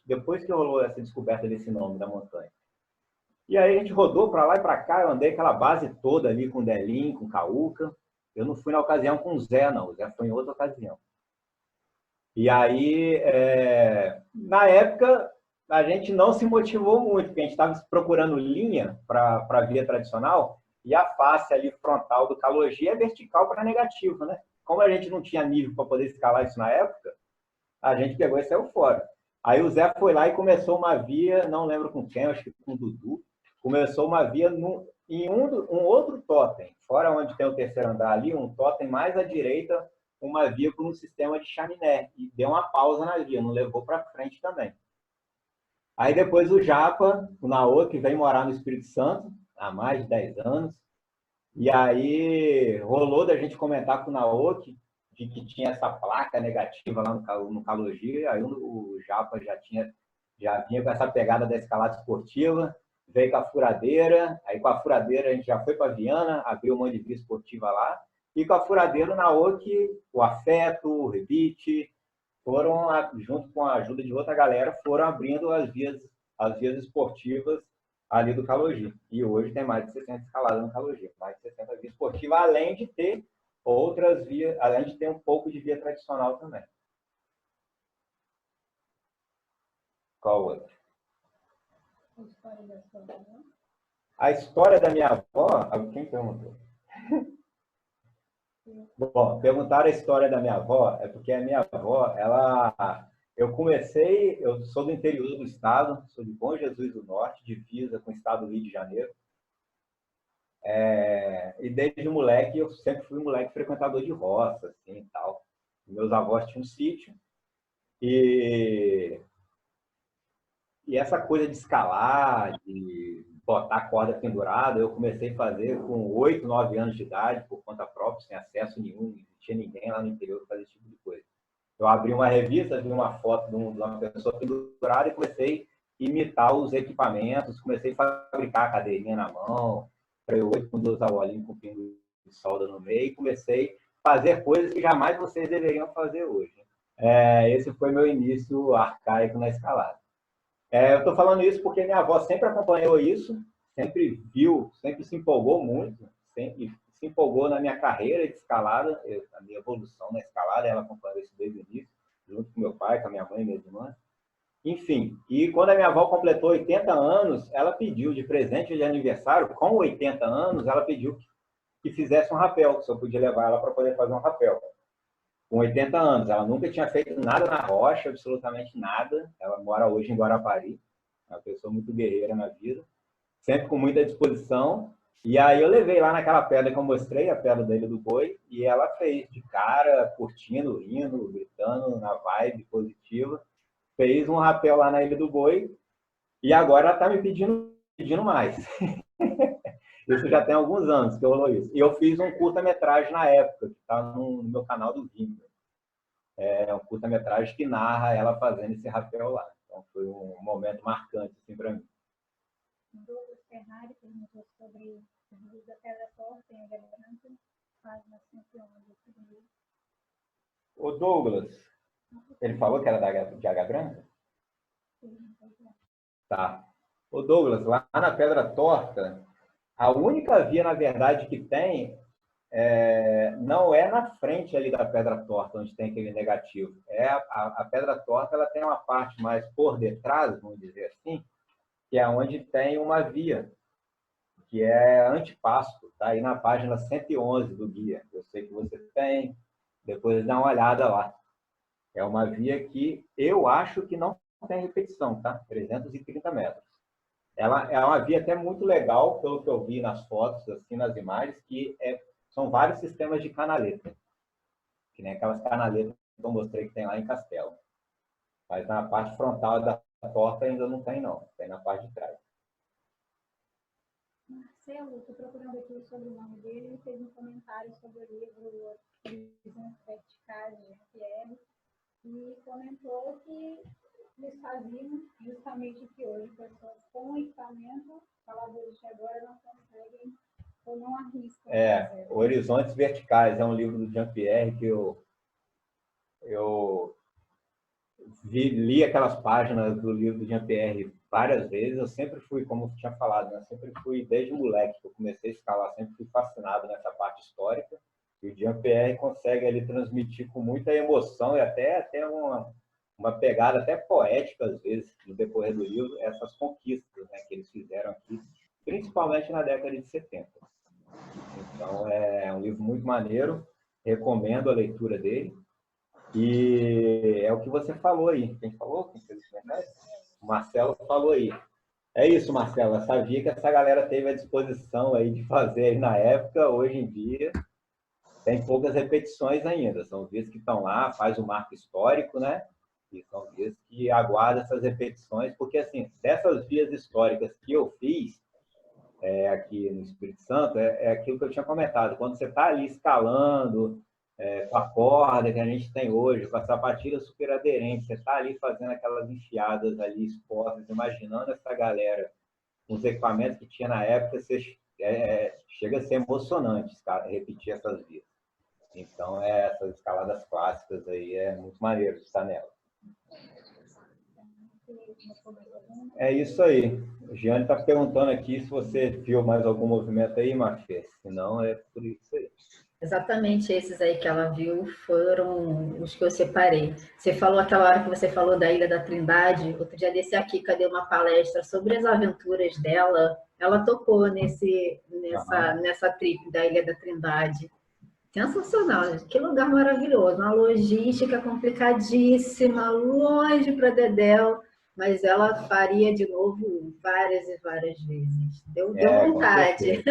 Speaker 1: depois que rolou essa descoberta desse nome da montanha. E aí a gente rodou para lá e para cá, eu andei aquela base toda ali com o Delim, com o Cauca. Eu não fui na ocasião com o Zé, não. O Zé foi em outra ocasião. E aí, na época, a gente não se motivou muito, porque a gente estava procurando linha para a via tradicional, e a face ali frontal do Calogia é vertical para negativo, né? Como a gente não tinha nível para poder escalar isso na época, a gente pegou e saiu fora. Aí o Zé foi lá e começou uma via, não lembro com quem, acho que com o Dudu, começou uma via em um outro totem, fora onde tem o terceiro andar ali, um totem mais à direita uma via com um sistema de chaminé e deu uma pausa na via, não levou para frente também. Aí depois o Japa, o Naoki, vem morar no Espírito Santo há mais de 10 anos. E aí rolou da gente comentar com o Naoki de que tinha essa placa negativa lá no Calogia. Aí o Japa já vinha com essa pegada da escalada esportiva, veio com a furadeira. Aí com a furadeira a gente já foi para Viana, abriu uma de via esportiva lá. E com a furadeira o Naoki, o Afeto, o Rebite, foram, junto com a ajuda de outra galera, foram abrindo as vias esportivas ali do Calogi. E hoje tem mais de 60 escaladas no Calogi, mais de 60 vias esportivas, além de ter outras vias, além de ter um pouco de via tradicional também. Qual outra? A história da minha avó, quem perguntou? Bom, perguntaram a história da minha avó, é porque a minha avó, eu sou do interior do estado, sou de Bom Jesus do Norte, divisa com o estado do Rio de Janeiro. E desde moleque, eu sempre fui moleque frequentador de roça, assim, e tal. Meus avós tinham um sítio, e essa coisa de escalar, de botar corda pendurada, eu comecei a fazer com 8, 9 anos de idade, por conta própria, sem acesso nenhum, não tinha ninguém lá no interior que fazia esse tipo de coisa. Eu abri uma revista, vi uma foto de uma pessoa pendurada e comecei a imitar os equipamentos, comecei a fabricar a cadeirinha na mão, para eu quando usar o olhinho com pingo de solda no meio, e comecei a fazer coisas que jamais vocês deveriam fazer hoje. Esse foi meu início arcaico na escalada. Eu estou falando isso porque minha avó sempre acompanhou isso, sempre viu, sempre se empolgou muito, sempre se empolgou na minha carreira de escalada, a minha evolução na escalada, ela acompanhou isso desde o início, junto com meu pai, com a minha mãe e minhas irmãs. Enfim, e quando a minha avó completou 80 anos, ela pediu de presente de aniversário, com 80 anos, ela pediu que fizesse um rapel, se eu podia levar ela para poder fazer um rapel. Com 80 anos, ela nunca tinha feito nada na rocha, absolutamente nada. Ela mora hoje em Guarapari, é uma pessoa muito guerreira na vida, sempre com muita disposição. E aí eu levei lá naquela pedra que eu mostrei, a pedra da Ilha do Boi, e ela fez de cara, curtindo, rindo, gritando, na vibe positiva. Fez um rapel lá na Ilha do Boi, e agora ela está me pedindo mais. Isso já tem alguns anos que rolou isso. E eu fiz um curta-metragem na época, que está no meu canal do Vimeo. É um curta-metragem que narra ela fazendo esse rapel lá. Então foi um momento marcante assim, para mim.
Speaker 3: Douglas Ferrari perguntou sobre o Rio da Pedra Torta em Água Branca, página 111.
Speaker 1: O Douglas, ele falou que era de Água Branca?
Speaker 3: Sim.
Speaker 1: Tá. O Douglas, lá na Pedra Torta, a única via, na verdade, que tem não é na frente ali da Pedra Torta, onde tem aquele negativo. A Pedra Torta ela tem uma parte mais por detrás, vamos dizer assim, que é onde tem uma via, que é antipasto. Está aí na página 111 do guia. Eu sei que você tem, depois dá uma olhada lá. É uma via que eu acho que não tem repetição, tá? 330 metros. Ela é uma via até muito legal, pelo que eu vi nas fotos, assim, nas imagens, que são vários sistemas de canaleta, que nem aquelas canaletas que eu mostrei que tem lá em Castelo. Mas na parte frontal da torta ainda não tem, não. Tem na parte de trás.
Speaker 3: Marcelo, estou procurando aqui sobre o nome dele, ele fez um comentário sobre o livro Horizontes Verticais de Jean-Pierre e comentou que eles faziam justamente o que hoje pessoas com equipamento, faladores de agora não conseguem ou não arriscam.
Speaker 1: Horizontes Verticais é um livro do Jean-Pierre que eu li aquelas páginas do livro do Jean-Pierre várias vezes. Eu sempre fui, como eu tinha falado, né? Sempre fui, desde moleque que eu comecei a escalar, sempre fui fascinado nessa parte histórica. E o Jean-Pierre consegue ali transmitir com muita emoção e até uma pegada até poética, às vezes, no decorrer do livro, essas conquistas, né, que eles fizeram aqui, principalmente na década de 70. Então, é um livro muito maneiro, recomendo a leitura dele. E é o que você falou aí. Quem falou? Quem fez esse comentário? O Marcelo falou aí. É isso, Marcelo. Eu sabia que essa galera teve a disposição aí de fazer aí na época, hoje em dia. tem poucas repetições ainda. São vias que estão lá, faz o marco histórico, né? E são vias que aguardam essas repetições, porque, assim, dessas vias históricas que eu fiz aqui no Espírito Santo, é aquilo que eu tinha comentado. Quando você está ali escalando, com a corda que a gente tem hoje, com a sapatilha super aderente, você está ali fazendo aquelas enfiadas ali expostas, imaginando essa galera com os equipamentos que tinha na época, você, chega a ser emocionante, cara, repetir essas vias. Então, essas escaladas clássicas aí é muito maneiro de estar nela. É isso aí. O Giane está perguntando aqui se você viu mais algum movimento aí, Mafê. Se não, é por isso aí.
Speaker 2: Exatamente esses aí que ela viu foram os que eu separei. Você falou aquela hora que você falou da Ilha da Trindade. Outro dia desse aqui, cadê uma palestra sobre as aventuras dela? Ela tocou nessa trip da Ilha da Trindade. Sensacional, que lugar maravilhoso. Uma logística complicadíssima, longe para Dedéu, mas ela faria de novo várias e várias vezes. Deu vontade.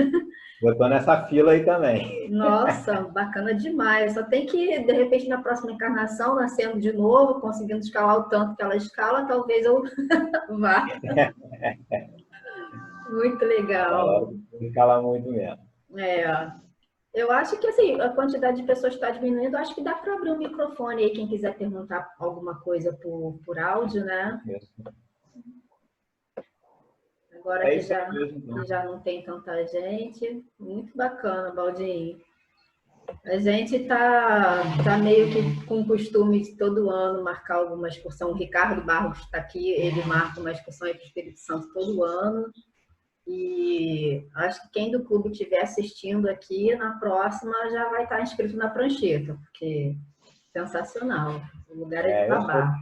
Speaker 1: Eu tô nessa fila aí também.
Speaker 2: Nossa, bacana demais. Só tem que, de repente, na próxima encarnação, nascendo de novo, conseguindo escalar o tanto que ela escala, talvez eu vá. Muito legal.
Speaker 1: Escala muito mesmo.
Speaker 2: Eu acho que assim, a quantidade de pessoas está diminuindo. Acho que dá para abrir o microfone aí, quem quiser perguntar alguma coisa por áudio, né? Agora que já não tem tanta gente. Muito bacana, Baldinho. A gente tá meio que com o costume de todo ano marcar alguma excursão. O Ricardo Barros está aqui, ele marca uma excursão para o Espírito Santo todo ano. E acho que quem do clube estiver assistindo aqui, na próxima já vai estar inscrito na prancheta, porque sensacional. O lugar é de babar.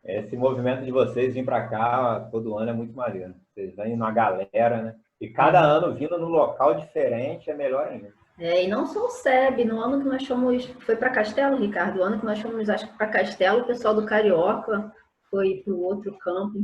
Speaker 1: Esse movimento de vocês vir para cá todo ano é muito maneiro. Vocês vêm numa galera, né? E cada ano vindo num local diferente é melhor ainda.
Speaker 2: E não só o SEB, no ano que nós fomos... Foi para Castelo, Ricardo? O ano que nós fomos, acho que para Castelo, o pessoal do Carioca foi para o outro campo.